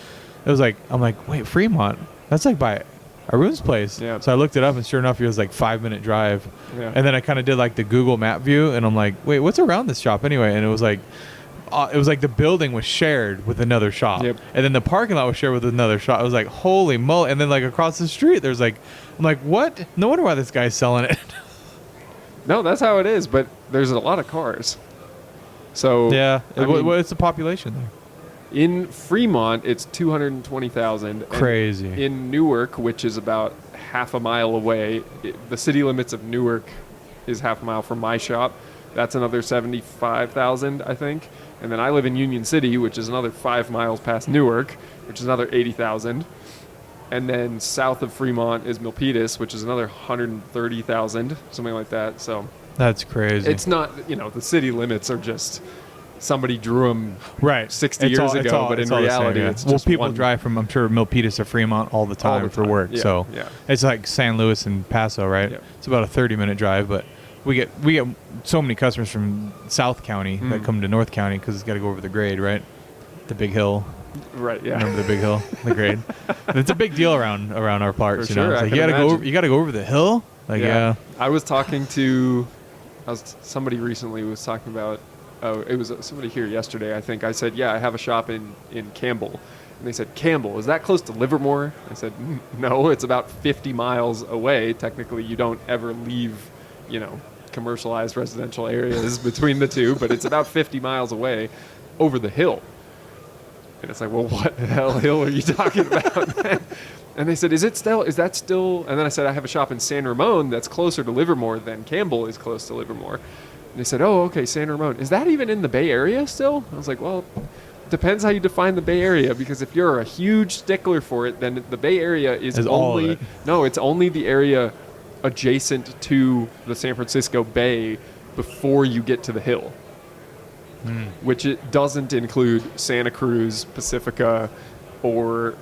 it was like, I'm like, wait, Fremont? That's like by Arun's place. Yeah. So I looked it up, and sure enough, it was like 5-minute drive. Yeah. And then I kind of did like the Google map view, and I'm like, wait, what's around this shop anyway? And it was like the building was shared with another shop. Yep. And then the parking lot was shared with another shop. I was like, holy moly. And then like across the street, there's like, I'm like, what? No wonder why this guy's selling it. No, that's how it is, but there's a lot of cars. So Yeah. I mean, What's the population there? in Fremont, it's 220,000. Crazy. In Newark, which is about half a mile away, the city limits of Newark is half a mile from my shop. That's another 75,000, I think. And then I live in Union City, which is another 5 miles past Newark, which is another 80,000. And then south of Fremont is Milpitas, which is another 130,000, something like that. So That's crazy. it's not, the city limits are just somebody drew them right 60 years ago, but in it's all the same, reality, yeah. it's well, just people one. drive from, I'm sure, Milpitas to Fremont all the time, for work. Yeah, so yeah. it's like San Luis and Paso, right? Yeah. It's about a 30-minute drive, but we get so many customers from South County that come to North County because it's got to go over the grade, right? The big hill. Right, yeah. Remember the big hill, the grade. And it's a big deal around our parts. For you know, sure, it's I like can imagine. you got to go over the hill. Like yeah. I was talking to, somebody recently was talking about, it was somebody here yesterday, I think. I said, yeah, I have a shop in Campbell. And they said, Campbell, is that close to Livermore? I said, no, it's about 50 miles away. Technically, you don't ever leave, commercialized residential areas between the two, but it's about 50 miles away over the hill. And it's like, well, what the hell hill are you talking about, man? And they said, is that still? And then I said, I have a shop in San Ramon that's closer to Livermore than Campbell is close to Livermore. And they said, oh, okay, San Ramon. Is that even in the Bay Area still? I was like, well, depends how you define the Bay Area, because if you're a huge stickler for it, then the Bay Area is all of only, it. no, it's only the area adjacent to the San Francisco Bay before you get to the hill. Which it doesn't include Santa Cruz, Pacifica, or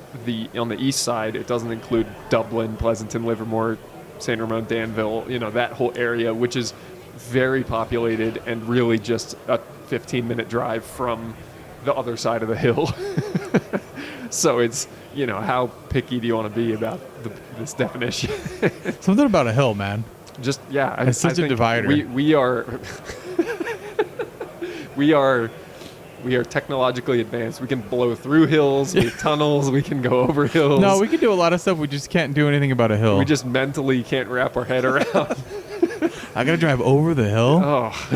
on the east side, it doesn't include Dublin, Pleasanton, Livermore, San Ramon, Danville, that whole area, which is very populated and really just a 15-minute drive from the other side of the hill. So it's, how picky do you want to be about this definition? Something about a hill, man. Just, yeah. It's such a think divider. We are... We are technologically advanced. We can blow through hills, we have tunnels, we can go over hills. No, we can do a lot of stuff. We just can't do anything about a hill. We just mentally can't wrap our head around. I gotta drive over the hill. Oh.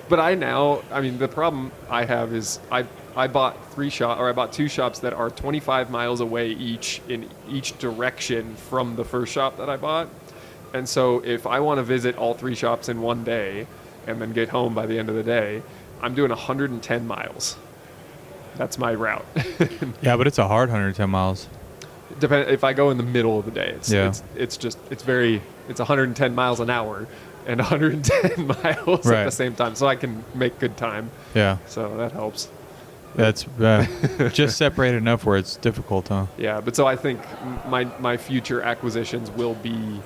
But the problem I have is I bought I bought 2 shops that are 25 miles away each in each direction from the first shop that I bought. And so if I want to visit all 3 shops in one day and then get home by the end of the day, I'm doing 110 miles. That's my route. Yeah, but it's a hard 110 miles. If I go in the middle of the day, it's 110 miles an hour and 110 miles Right. at the same time, so I can make good time. Yeah, So that helps. that's just separated enough where it's difficult, huh? Yeah, but so I think my future acquisitions will be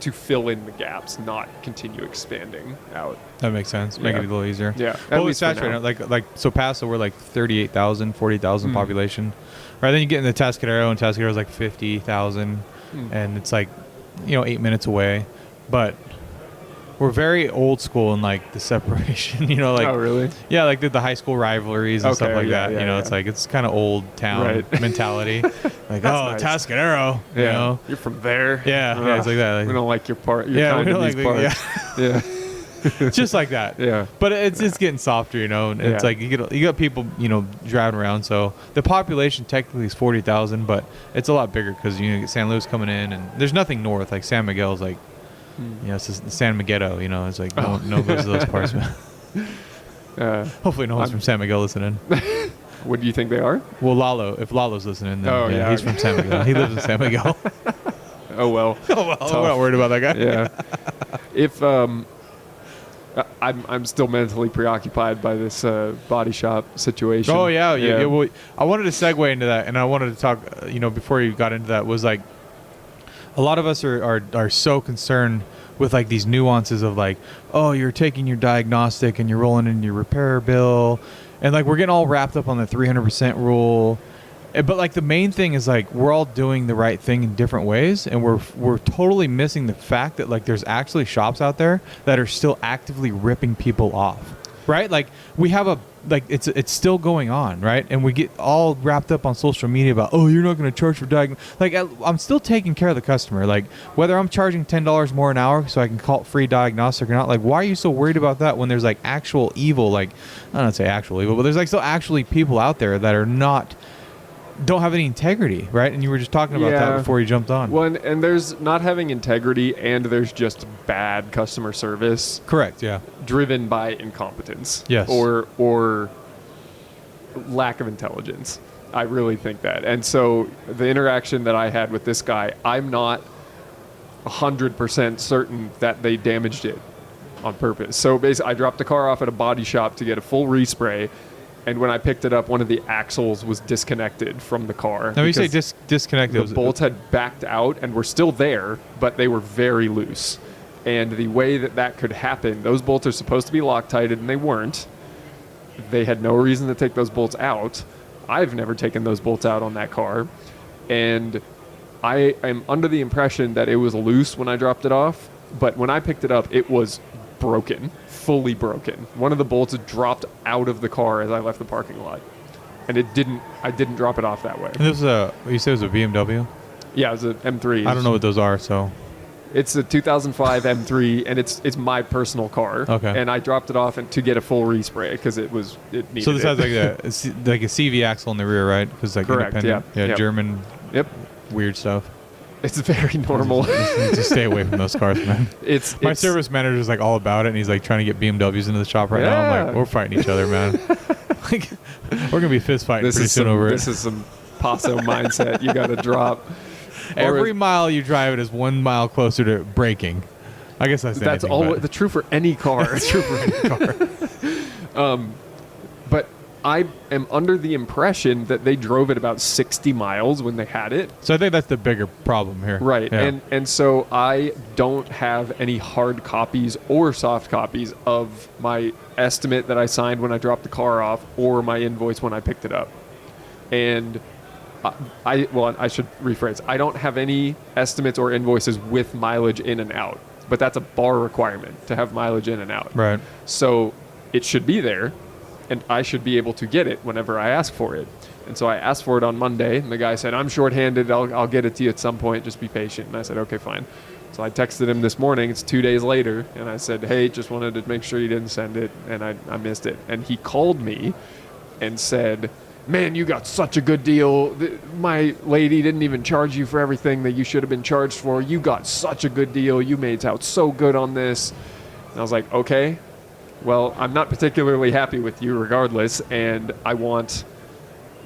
to fill in the gaps, not continue expanding out. That makes sense. Make it a little easier. Yeah, at Well, we least for saturated. now. Like so Paso, we're like 38,000, 40,000 population. Right, then you get into Tascadero, and Tascadero is like 50,000, and it's like 8 minutes away. But we're very old school in like the separation. Oh, really? Yeah, like the high school rivalries and stuff Okay, like yeah, that. yeah, It's like it's kind of old town Right. mentality. Like, That's nice. Tascadero. Yeah, you're from there. Yeah, it's like that. Like, We don't like your part. yeah, we kind don't of like these parts. yeah. Yeah. Just like that. Yeah. But it's getting softer, and it's Yeah. like you got people, driving around. So the population technically is 40,000, but it's a lot bigger because you get San Luis coming in, and there's nothing north. Like San Miguel's like, it's just San Miguel. It's like no one goes to those parts. Man. Hopefully no one's from San Miguel listening. What do you think they are? Well, Lalo, if Lalo's listening, then Oh, yeah. he's from San Miguel. He lives in San Miguel. Oh, well. Oh, well, I'm not worried about that guy. Yeah. If I'm still mentally preoccupied by this body shop situation. Oh, yeah. Well, I wanted to segue into that, and I wanted to talk, before you got into that, was like, a lot of us are so concerned with like these nuances of like, oh, you're taking your diagnostic and you're rolling in your repair bill, and like we're getting all wrapped up on the 300% rule. But like the main thing is like we're all doing the right thing in different ways, and we're totally missing the fact that like there's actually shops out there that are still actively ripping people off, right? Like we have it's still going on, right? And we get all wrapped up on social media about, oh, you're not going to charge for like I'm still taking care of the customer, like whether I'm charging $10 more an hour so I can call it free diagnostic or not. Like why are you so worried about that when there's like actual evil, like I don't say actual evil, but there's like still actually people out there that are don't have any integrity, right? And you were just talking about that before you jumped on. Well, and there's not having integrity, and there's just bad customer service. Correct, yeah. Driven by incompetence. Yes. Or lack of intelligence. I really think that. And so the interaction that I had with this guy, I'm not 100% certain that they damaged it on purpose. So basically, I dropped the car off at a body shop to get a full respray. And when I picked it up, one of the axles was disconnected from the car. Now, you say disconnected. The bolts had backed out and were still there, but they were very loose. And the way that could happen, those bolts are supposed to be Loctited, and they weren't. They had no reason to take those bolts out. I've never taken those bolts out on that car. And I am under the impression that it was loose when I dropped it off. But when I picked it up, it was broken. Fully broken. One of the bolts dropped out of the car as I left the parking lot, and I didn't drop it off that way. And this was you said it was a BMW? Yeah, it was an M3. I don't know what those are, so. It's a 2005 M3, and it's my personal car. Okay. And I dropped it off to get a full respray because it needed. So this has like a CV axle in the rear, right? Because like correct. Independent. Yeah. Yep. German. Yep. Weird stuff. It's very normal. Just stay away from those cars, man. My service manager is like all about it, and he's like trying to get BMWs into the shop right now. I'm like, we're fighting each other, man. Like, we're gonna be fist fighting pretty soon over it. This is some Paso mindset you got to drop. Every mile you drive, it is 1 mile closer to breaking. I guess that's all the true for any car. It's true for any car. But I am under the impression that they drove it about 60 miles when they had it. So I think that's the bigger problem here. Right. Yeah. And so I don't have any hard copies or soft copies of my estimate that I signed when I dropped the car off or my invoice when I picked it up. And I should rephrase. I don't have any estimates or invoices with mileage in and out, but that's a bar requirement to have mileage in and out. Right. So it should be there, and I should be able to get it whenever I ask for it. And so I asked for it on Monday, and the guy said, I'm shorthanded. I'll get it to you at some point. Just be patient. And I said, okay, fine. So I texted him this morning. It's 2 days later, and I said, hey, just wanted to make sure you didn't send it, and I missed it. And he called me and said, man, you got such a good deal. My lady didn't even charge you for everything that you should have been charged for. You got such a good deal. You made out so good on this. And I was like, okay, well, I'm not particularly happy with you regardless, and I want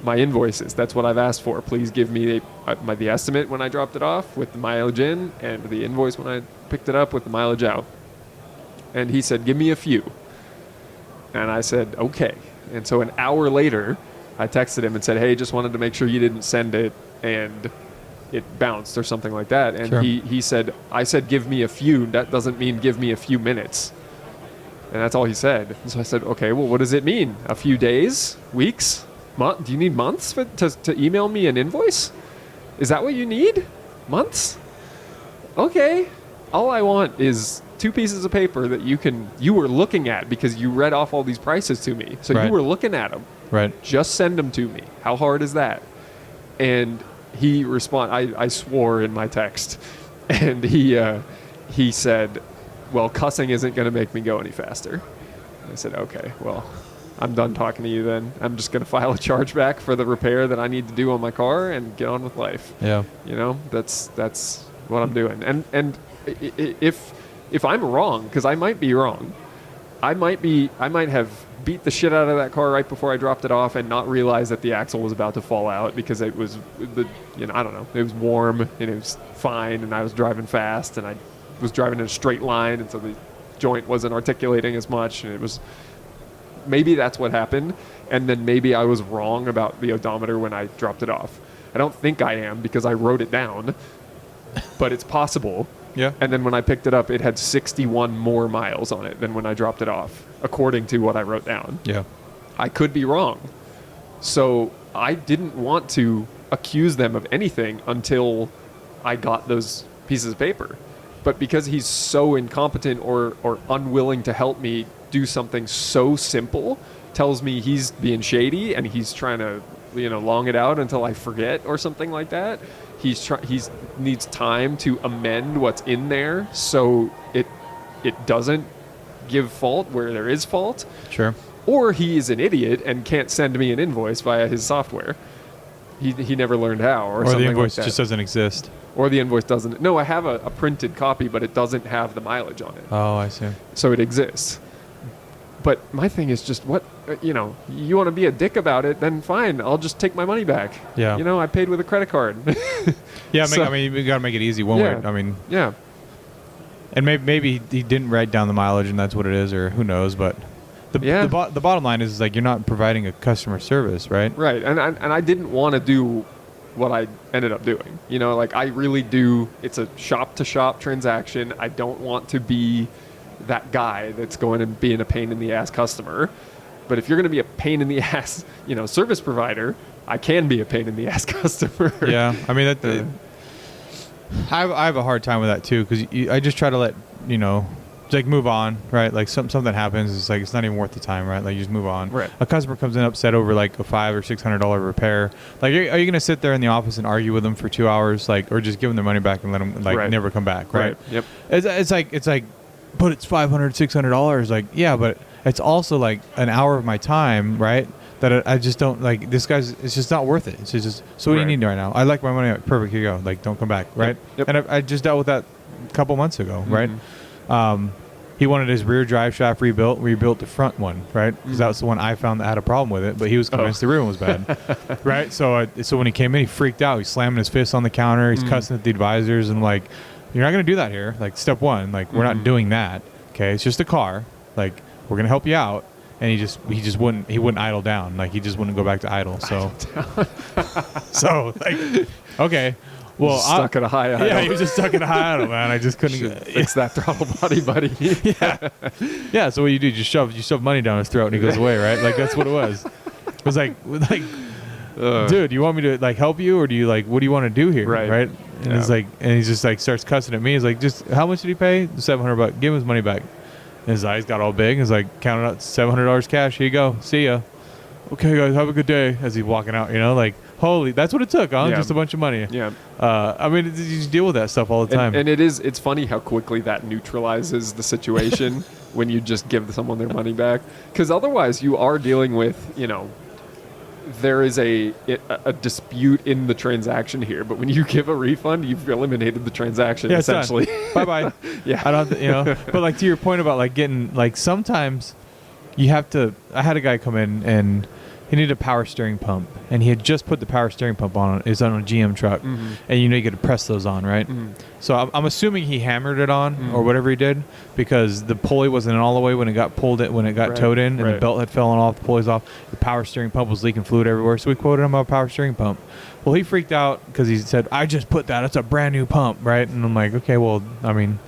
my invoices. That's what I've asked for. Please give me the estimate when I dropped it off with the mileage in, and the invoice when I picked it up with the mileage out. And he said, give me a few. And I said, okay. And so an hour later, I texted him and said, hey, just wanted to make sure you didn't send it and it bounced or something like that. And sure. he said, I said, give me a few. That doesn't mean give me a few minutes. And that's all he said. And so I said, okay, well, what does it mean? A few days? Weeks? Do you need months to email me an invoice? Is that what you need? Months? Okay. All I want is 2 pieces of paper that you were looking at because you read off all these prices to me. So right. You were looking at them. Right. Just send them to me. How hard is that? And he I swore in my text. And he said, well, cussing isn't going to make me go any faster. And I said, okay, well, I'm done talking to you then. I'm just going to file a chargeback for the repair that I need to do on my car and get on with life. Yeah. You know, that's what I'm doing. And if I'm wrong, because I might be wrong, I might have beat the shit out of that car right before I dropped it off and not realize that the axle was about to fall out because it was I don't know, it was warm and it was fine and I was driving fast and I was driving in a straight line and so the joint wasn't articulating as much and it was, maybe that's what happened, and then maybe I was wrong about the odometer when I dropped it off. I don't think I am because I wrote it down, but it's possible. Yeah. And then when I picked it up, it had 61 more miles on it than when I dropped it off, according to what I wrote down. Yeah. I could be wrong. So I didn't want to accuse them of anything until I got those pieces of paper. But because he's so incompetent or unwilling to help me do something so simple, tells me he's being shady and he's trying to, long it out until I forget or something like that. He needs time to amend what's in there so it doesn't give fault where there is fault. Sure. Or he is an idiot and can't send me an invoice via his software. He never learned how, or something the invoice like that. just doesn't exist. Or the invoice doesn't. No, I have a printed copy, but it doesn't have the mileage on it. Oh, I see. So it exists. But my thing is just you want to be a dick about it, then fine, I'll just take my money back. Yeah. I paid with a credit card. Yeah, So- I mean, you got to make it easy one Yeah. way. I mean, Yeah. and maybe he didn't write down the mileage and that's what it is, or who knows, but the bottom line is like you're not providing a customer service, right? Right. And I didn't want to do what I ended up doing. I really do. It's a shop-to-shop transaction. I don't want to be that guy that's going to be a pain in the ass customer. But if you're going to be a pain in the ass, service provider, I can be a pain in the ass customer. Yeah. I mean, I have a hard time with that too because I just try to let like move on, right? Like something happens, it's like it's not even worth the time, right? Like you just move on. Right. A customer comes in upset over like a $500 or $600 repair. Like, are you gonna sit there in the office and argue with them for 2 hours, like, or just give them their money back and let them like never come back, right? Yep. It's like, but it's $500, $600. Like, yeah, but it's also like an hour of my time, right? That I just don't like. This guy's, it's just not worth it. It's just so what do you need right now? I like my money. Like, perfect. Here you go. Like, don't come back, right? Yep. And I just dealt with that a couple months ago, right? He wanted his rear drive shaft rebuilt the front one, right? Because that was the one I found that had a problem with it, but he was convinced the rear one was bad, right? So when he came in, he freaked out. He's slamming his fist on the counter. He's cussing at the advisors and like, you're not going to do that here. Like, step one, like, we're not doing that. Okay, it's just a car. Like, we're going to help you out. And he just wouldn't idle down. Like, he just wouldn't go back to idle. So, like, okay. Well, stuck at a high idle. Yeah, he was just stuck at a high idle, man. I just couldn't fix that throttle body, buddy. Yeah. So what you do? You shove money down his throat, and he goes away, right? Like, that's what it was. It was like, dude, you want me to like help you, or do you like what do you want to do here, right? And he's like, and he just like starts cussing at me. He's like, just how much did he pay? $700. Give him his money back. And his eyes got all big. He's like, counting out $700 cash. Here you go. See ya. Okay, guys, have a good day. As he's walking out, like, holy, that's what it took, huh? Yeah. Just a bunch of money. Yeah. I mean, you just deal with that stuff all the time. And it's funny how quickly that neutralizes the situation when you just give someone their money back. Because otherwise you are dealing with, there is a dispute in the transaction here. But when you give a refund, you've eliminated the transaction, essentially. Bye-bye. Yeah. I don't, but like to your point about like getting, like sometimes you have to, I had a guy come in and he needed a power steering pump, and he had just put the power steering pump on. It's on a GM truck, and you got to press those on, right? So I'm assuming he hammered it on or whatever he did, because the pulley wasn't in all the way when it got pulled in, when it got towed in, and the belt had fallen off, the pulley's off. The power steering pump was leaking fluid everywhere, so we quoted him about a power steering pump. Well, he freaked out because he said, "I just put that. It's a brand new pump, right?" And I'm like, "Okay, well, I mean."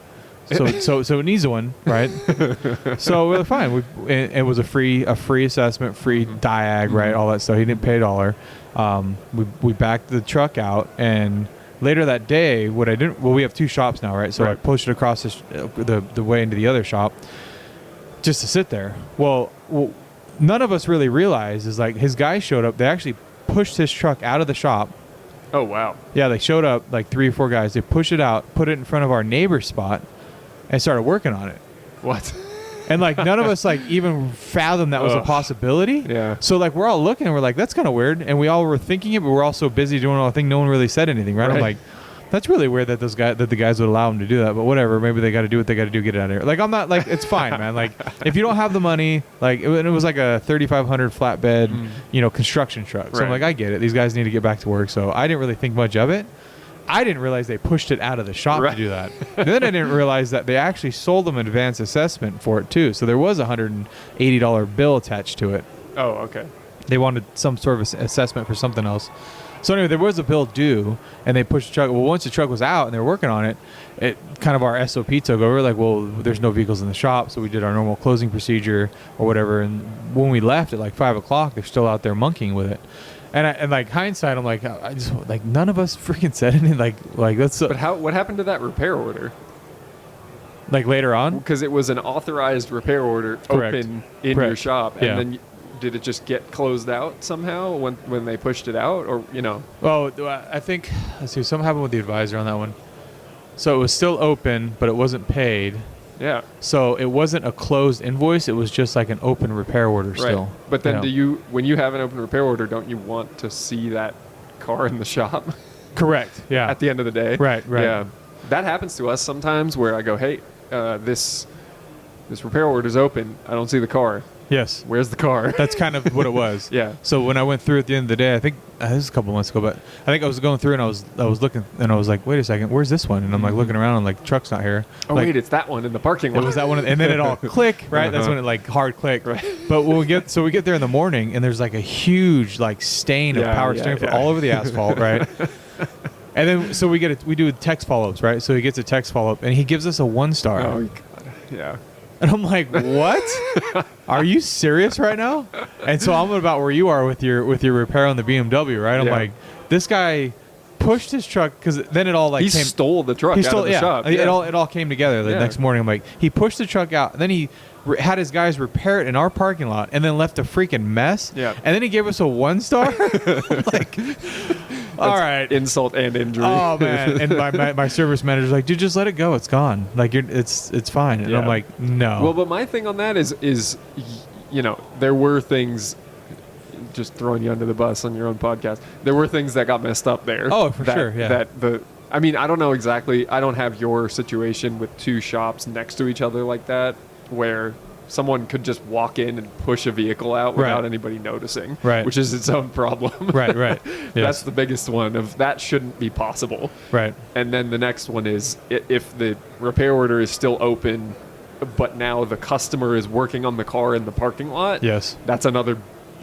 So it needs one, right? So we're fine. It was a free assessment, free diag, right? All that stuff. He didn't pay $1. We backed the truck out, and later that day, what I didn't. Well, we have two shops now, right? So I pushed it across the way into the other shop, just to sit there. Well, none of us really realized is like his guy showed up. They actually pushed his truck out of the shop. Oh wow! Yeah, they showed up like 3 or 4 guys. They pushed it out, put it in front of our neighbor's spot, and started working on it. What? And like none of us like even fathomed that was a possibility. Yeah. So like we're all looking and we're like, that's kind of weird. And we all were thinking it, but we're all so busy doing our thing. No one really said anything, right? I'm like, That's really weird that the guys would allow them to do that, but whatever. Maybe they got to do what they got to do, get it out of here. Like, I'm not like, it's fine, man. Like, if you don't have the money, like, it was like a 3,500 flatbed, construction truck. So I'm like, I get it. These guys need to get back to work. So I didn't really think much of it. I didn't realize they pushed it out of the shop to do that. And then I didn't realize that they actually sold them an advanced assessment for it too. So there was a $180 bill attached to it. Oh, okay. They wanted some sort of assessment for something else. So anyway, there was a bill due, and they pushed the truck. Well, once the truck was out and they were working on it, it kind of our SOP took over. Like, well, there's no vehicles in the shop, so we did our normal closing procedure or whatever. And when we left at like 5 o'clock, they're still out there monkeying with it. And like hindsight, I'm like, I just like none of us freaking said anything. Like that's. But what happened to that repair order? Like later on, because it was an authorized repair order open in your shop, and then. Did it just get closed out somehow when they pushed it out, or Oh, I think let's see. Something happened with the advisor on that one. So it was still open, but it wasn't paid. Yeah. So it wasn't a closed invoice. It was just like an open repair order still. But then when you have an open repair order, don't you want to see that car in the shop? Correct. Yeah. At the end of the day. Right. Yeah. That happens to us sometimes where I go, hey, this repair order's open. I don't see the car. Yes. Where's the car? That's kind of what it was. Yeah. So when I went through at the end of the day, I think this is a couple months ago, but I think I was going through and I was looking and I was like, wait a second, where's this one? And I'm like looking around and like, truck's not here. Oh, like, wait, it's that one in the parking lot. It was that one. And then it all click, right? That's when it like hard click. Right. But when we get there in the morning and there's like a huge like stain of power steering fluid all over the asphalt, right? And then, so we do text follow-ups, right? So he gets a text follow-up and he gives us a 1-star. Oh, God. Yeah. And I'm like, what? Are you serious right now? And so I'm about where you are with your repair on the BMW, right? I'm like, this guy pushed his truck because then it all like he stole the truck out of the shop. It all came together the next morning. I'm like, he pushed the truck out, and then he had his guys repair it in our parking lot, and then left a freaking mess. Yeah. And then he gave us a 1-star. Like, all right, insult and injury. Oh man! And my service manager's like, dude, just let it go. It's gone. Like it's fine. And I'm like, no. Well, but my thing on that is there were things. Just throwing you under the bus on your own podcast. There were things that got messed up there. Oh, for sure. Yeah. I mean, I don't know exactly. I don't have your situation with two shops next to each other like that, where someone could just walk in and push a vehicle out without anybody noticing, which is its own problem. Right. Yes. That's the biggest one of that shouldn't be possible. Right. And then the next one is if the repair order is still open, but now the customer is working on the car in the parking lot. Yes. That's another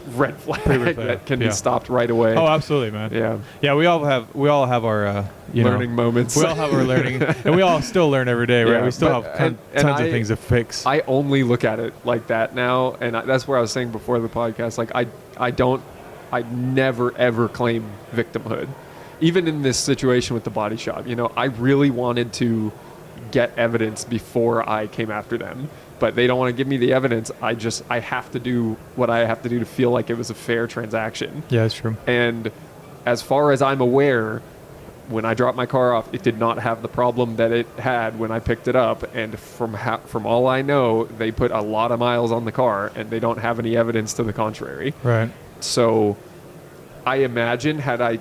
red flag that can be stopped right away. Oh, absolutely, man. Yeah. We all have our learning moments. We all have our learning, and we all still learn every day, right? We still have tons of things to fix. I only look at it like that now, and that's where I was saying before the podcast. Like I never ever claim victimhood, even in this situation with the body shop. I really wanted to get evidence before I came after them. But they don't want to give me the evidence. I have to do what I have to do to feel like it was a fair transaction. Yeah, that's true. And as far as I'm aware, when I dropped my car off, it did not have the problem that it had when I picked it up. And from all I know, they put a lot of miles on the car, and they don't have any evidence to the contrary. Right. So I imagine had I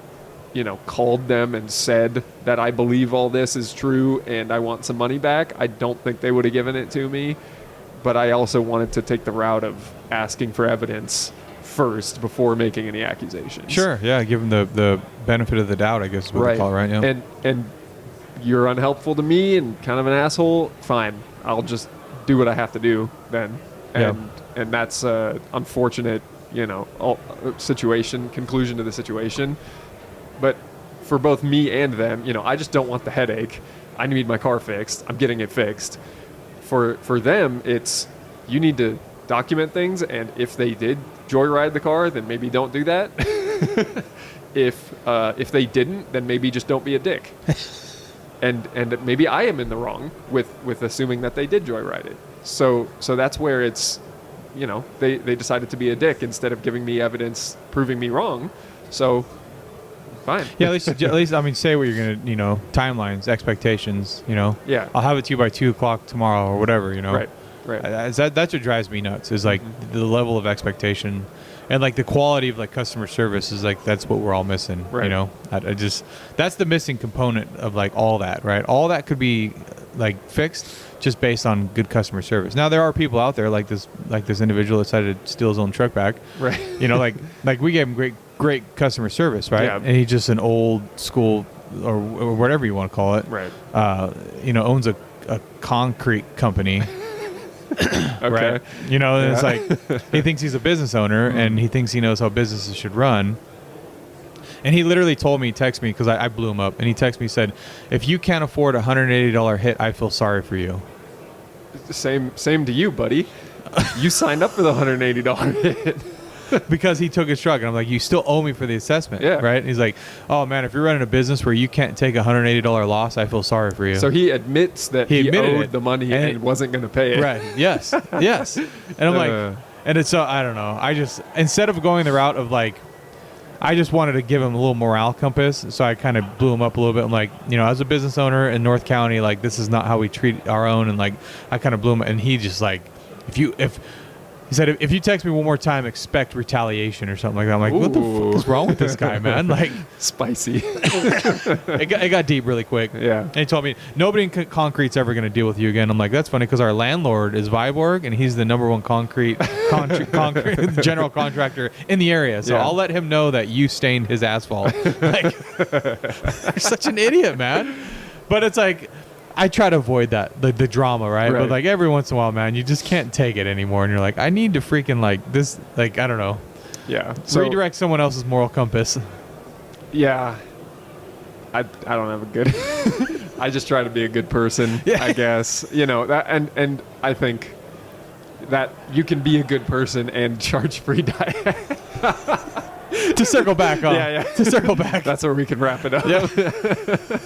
called them and said that I believe all this is true and I want some money back, I don't think they would have given it to me. But I also wanted to take the route of asking for evidence first before making any accusations. Sure, yeah, give them the benefit of the doubt, I guess is what they call it, right? Yeah. And you're unhelpful to me and kind of an asshole, fine. I'll just do what I have to do then. And that's a unfortunate, conclusion to the situation. But for both me and them, I just don't want the headache. I need my car fixed. I'm getting it fixed. For them, it's you need to document things, and if they did joyride the car, then maybe don't do that. If they didn't, then maybe just don't be a dick. and maybe I am in the wrong with assuming that they did joyride it. So that's where it's, they decided to be a dick instead of giving me evidence proving me wrong. So fine. Yeah, at least I mean, say what you're gonna, timelines, expectations, Yeah. I'll have it to you by 2:00 tomorrow or whatever, Right. That's what drives me nuts is like the level of expectation, And like the quality of like customer service is like, that's what we're all missing. Right. You know, I just, that's the missing component of like all that, right? All that could be like fixed just based on good customer service. Now there are people out there like this individual decided to steal his own truck back. Right. You know, like we gave him great customer service, right? Yeah. And he's just an old school or whatever you want to call it. Right. You know, owns a concrete company. Okay. Right. You know, and Yeah. it's like he thinks he's a business owner and he thinks he knows how businesses should run. And he literally told me, text me, because I blew him up, and he texted me, said, if you can't afford a $180 hit, I feel sorry for you. Same to you, buddy. You signed up for the $180 hit. Because he took his truck, and I'm like, you still owe me for the assessment. Yeah. Right. And he's like, oh man, if you're running a business where you can't take a $180 loss, I feel sorry for you. So he admits that he admitted owed it. the money And and wasn't going to pay it. Right. Yes. Yes. And I'm like, and it's so, I don't know. I just, instead of going the route of like, I just wanted to give him a little morale compass. So I kind of blew him up a little bit. I'm like, you know, as a business owner in North County, like this is not how we treat our own. And like, I kind of blew him. And he just like, he said, if you text me one more time, expect retaliation or something like that. I'm like, what the fuck is wrong with this guy, man? Like, Spicy. it got deep really quick. Yeah. And he told me, nobody in concrete's ever going to deal with you again. I'm like, that's funny because our landlord is Viborg, and he's the number one concrete general contractor in the area. So Yeah. I'll let him know that you stained his asphalt. Like, you're such an idiot, man. But it's like, I try to avoid that, the drama, right? But like every once in a while, man, you just can't take it anymore. And you're like, I need to freaking like this, like, I don't know. Yeah. So, redirect someone else's moral compass. Yeah. I don't have a good I just try to be a good person, I guess. You know, that and I think that you can be a good person and charge free diet. To circle back on. Yeah. To circle back. That's where we can wrap it up. Yep.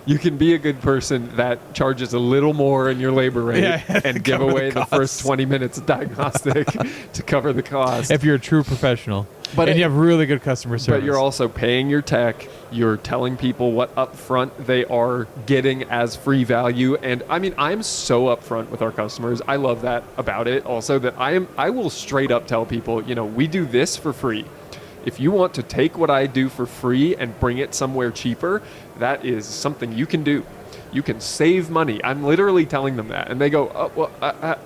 You can be a good person that charges a little more in your labor rate and give away the first 20 minutes of diagnostic to cover the cost. If you're a true professional. But and you have really good customer service. But you're also paying your tech. You're telling people what upfront they are getting as free value. And I mean, I'm so upfront with our customers. I love that about it. Also, that I will straight up tell people, you know, we do this for free. If you want to take what I do for free and bring it somewhere cheaper, that is something you can do. You can save money. I'm literally telling them that. And they go, oh, well,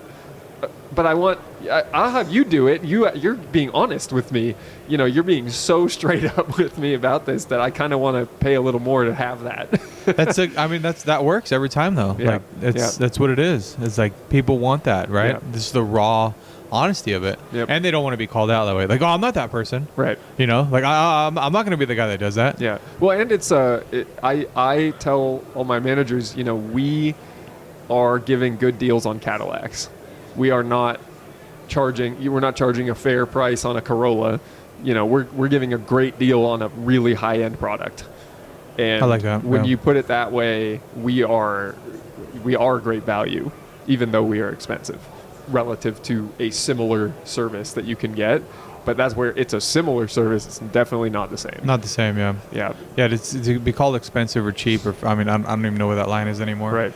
but I'll have you do it. You're being honest with me. You know, you're being so straight up with me about this that I kind of want to pay a little more to have that. That works every time though. Yeah. Like that's what it is. It's like people want that, right? Yeah. This is the raw honesty of it. Yep. And they don't want to be called out that way. Like, oh, I'm not that person. Right. You know, like I'm not going to be the guy that does that. Yeah. Well, and it's I tell all my managers, you know, we are giving good deals on Cadillacs. We're not charging a fair price on a Corolla. You know, we're giving a great deal on a really high-end product. And I like that. When Yeah. you put it that way, we are great value, even though we are expensive relative to a similar service that you can get. But that's where it's a similar service. It's definitely not the same. Not the same, yeah. Yeah. Yeah, to be called expensive or cheap, or I mean, I don't even know where that line is anymore. Right.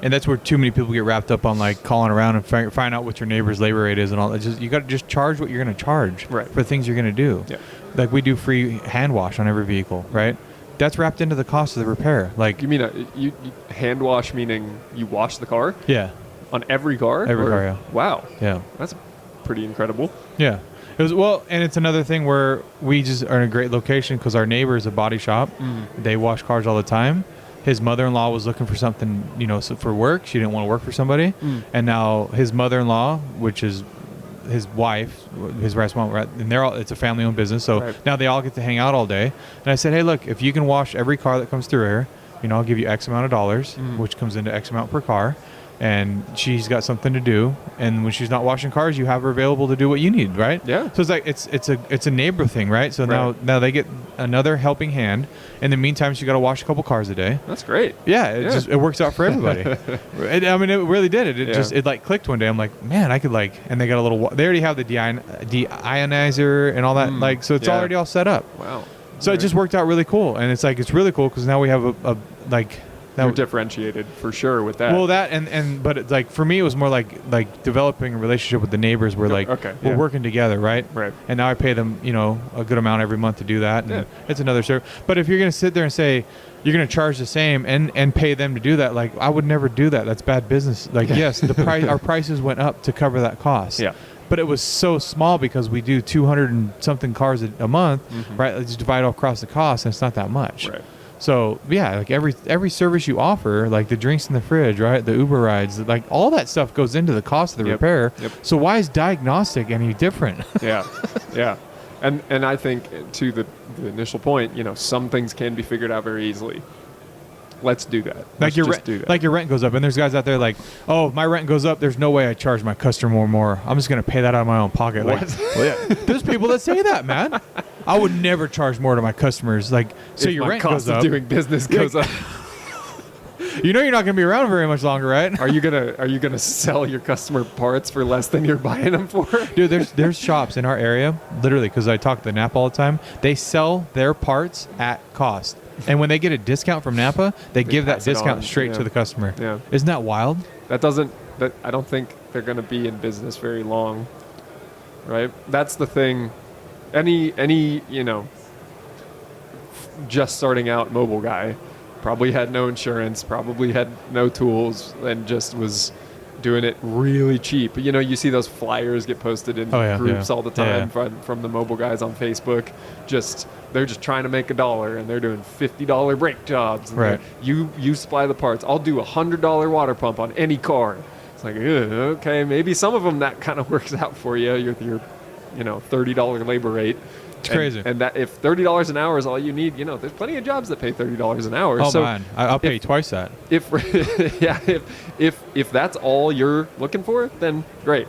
And that's where too many people get wrapped up on like calling around and find out what your neighbor's labor rate is and all that. You got to just charge what you're going to charge Right. for things you're going to do. Yeah. Like we do free hand wash on every vehicle, right? That's wrapped into the cost of the repair. Like You mean you hand wash, meaning you wash the car yeah, on every car? Every car, yeah. Wow. yeah, That's pretty incredible. yeah. It was and it's another thing where we just are in a great location because our neighbor is a body shop. They wash cars all the time. His mother-in-law was looking for something, you know, for work. She didn't want to work for somebody, and now his mother-in-law, which is his wife, his wife's mom, and it's a family-owned business. So now they all get to hang out all day. And I said, hey, look, if you can wash every car that comes through here, you know, I'll give you X amount of dollars, which comes into X amount per car. And she's got something to do, and when she's not washing cars, you have her available to do what you need, right? Yeah. So it's like it's a neighbor thing, right? So now they get another helping hand. In the meantime, she got to wash a couple cars a day. That's great. Yeah, it works out for everybody. I mean, it really did. It like clicked one day. I'm like, man, I could like, and they got a little. They already have the deionizer and all that, like, so it's already all set up. Wow. So it just worked out really cool, and it's really cool because now we have a That You're differentiated for sure with that. Well, that but it's like for me, it was more like developing a relationship with the neighbors. Where like we're working together, right? Right. And now I pay them, a good amount every month to do that. And it's another service. But if you're gonna sit there and say you're gonna charge the same and pay them to do that, like I would never do that. That's bad business. Like yes, the price, our prices went up to cover that cost. Yeah. But it was so small because we do 200 and something cars a month, right? Let's divide across the cost, and it's not that much. Right. So yeah, like every service you offer, like the drinks in the fridge, right? The Uber rides, like all that stuff goes into the cost of the repair. Yep. So why is diagnostic any different? Yeah. And I think to the initial point, some things can be figured out very easily. Let's do that. Like your rent goes up, and there's guys out there like, oh, my rent goes up. There's no way I charge my customer more. I'm just gonna pay that out of my own pocket. What? Like, there's people that say that, man. I would never charge more to my customers. Like, so if your my rent cost goes up. of doing business goes up. You're not gonna be around very much longer, right? Are you gonna sell your customer parts for less than you're buying them for? Dude, there's shops in our area, literally, because I talk to Napa all the time. They sell their parts at cost, and when they get a discount from Napa, they give that discount straight to the customer. Yeah. Isn't that wild? I don't think they're gonna be in business very long, right? That's the thing. Any just starting out mobile guy probably had no insurance, probably had no tools, and just was doing it really cheap. You see those flyers get posted in groups all the time from the mobile guys on Facebook. They're just trying to make $1, and they're doing $50 brake jobs. And right. You supply the parts. I'll do $100 water pump on any car. It's like, okay, maybe some of them that kind of works out for you. Your $30 labor rate. It's crazy. And that if $30 an hour is all you need, there's plenty of jobs that pay $30 an hour. Oh, so man. I'll pay you twice that. If that's all you're looking for, then great.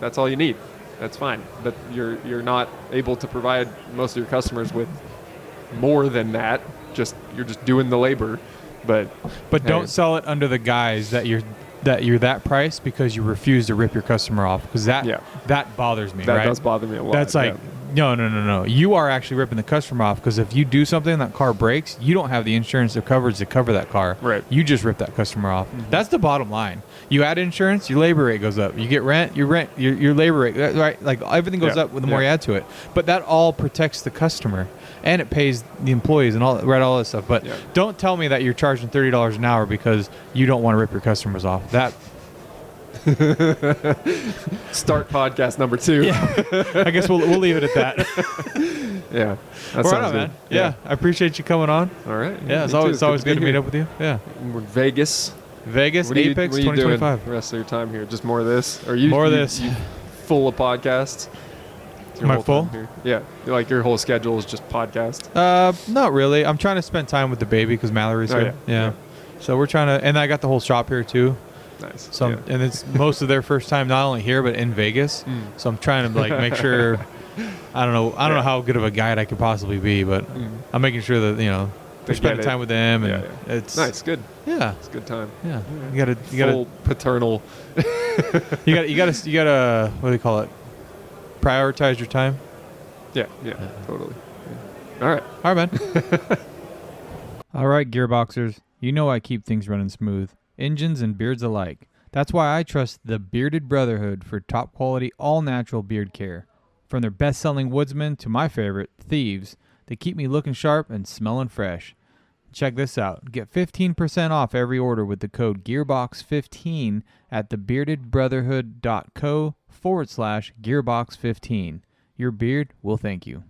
That's all you need. That's fine. But you're not able to provide most of your customers with more than that. You're just doing the labor. But don't sell it under the guise that you're that price because you refuse to rip your customer off, because that bothers me. That right? does bother me a lot. That's like, no. You are actually ripping the customer off, because if you do something and that car breaks, you don't have the insurance or coverage to cover that car. Right. You just rip that customer off. Mm-hmm. That's the bottom line. You add insurance, your labor rate goes up. You get rent, your labor rate, right? Like everything goes up with the more you add to it. But that all protects the customer, and it pays the employees and all that stuff. But don't tell me that you're charging $30 an hour because you don't want to rip your customers off. That start podcast number 2. Yeah. I guess we'll leave it at that. Yeah. That sounds sounds good. Man. Yeah. Yeah. I appreciate you coming on. All right. Yeah. It's always good to meet up with you. Yeah. We're Vegas, AAPEX what are you 2025. doing the rest of your time here? Just more of this? Or you more of this? You full of podcasts? Am I full? Yeah. Like your whole schedule is just podcast? Not really. I'm trying to spend time with the baby because Mallory's here. Yeah. So we're trying to, and I got the whole shop here too. Nice. So and it's most of their first time not only here but in Vegas. So I'm trying to make sure. I don't know how good of a guide I could possibly be, but I'm making sure that they're spending time with them, and it's nice. Good. Yeah, it's a good time. Yeah, you gotta full paternal. you gotta what do you call it? Prioritize your time. Yeah, totally. Yeah. All right, man. All right, Gearboxers. You know I keep things running smooth, engines and beards alike. That's why I trust the Bearded Brotherhood for top quality, all natural beard care. From their best-selling Woodsman to my favorite, Thieves, they keep me looking sharp and smelling fresh. Check this out. Get 15% off every order with the code GEARBOX15 at thebeardedbrotherhood.co/Gearbox15. Your beard will thank you.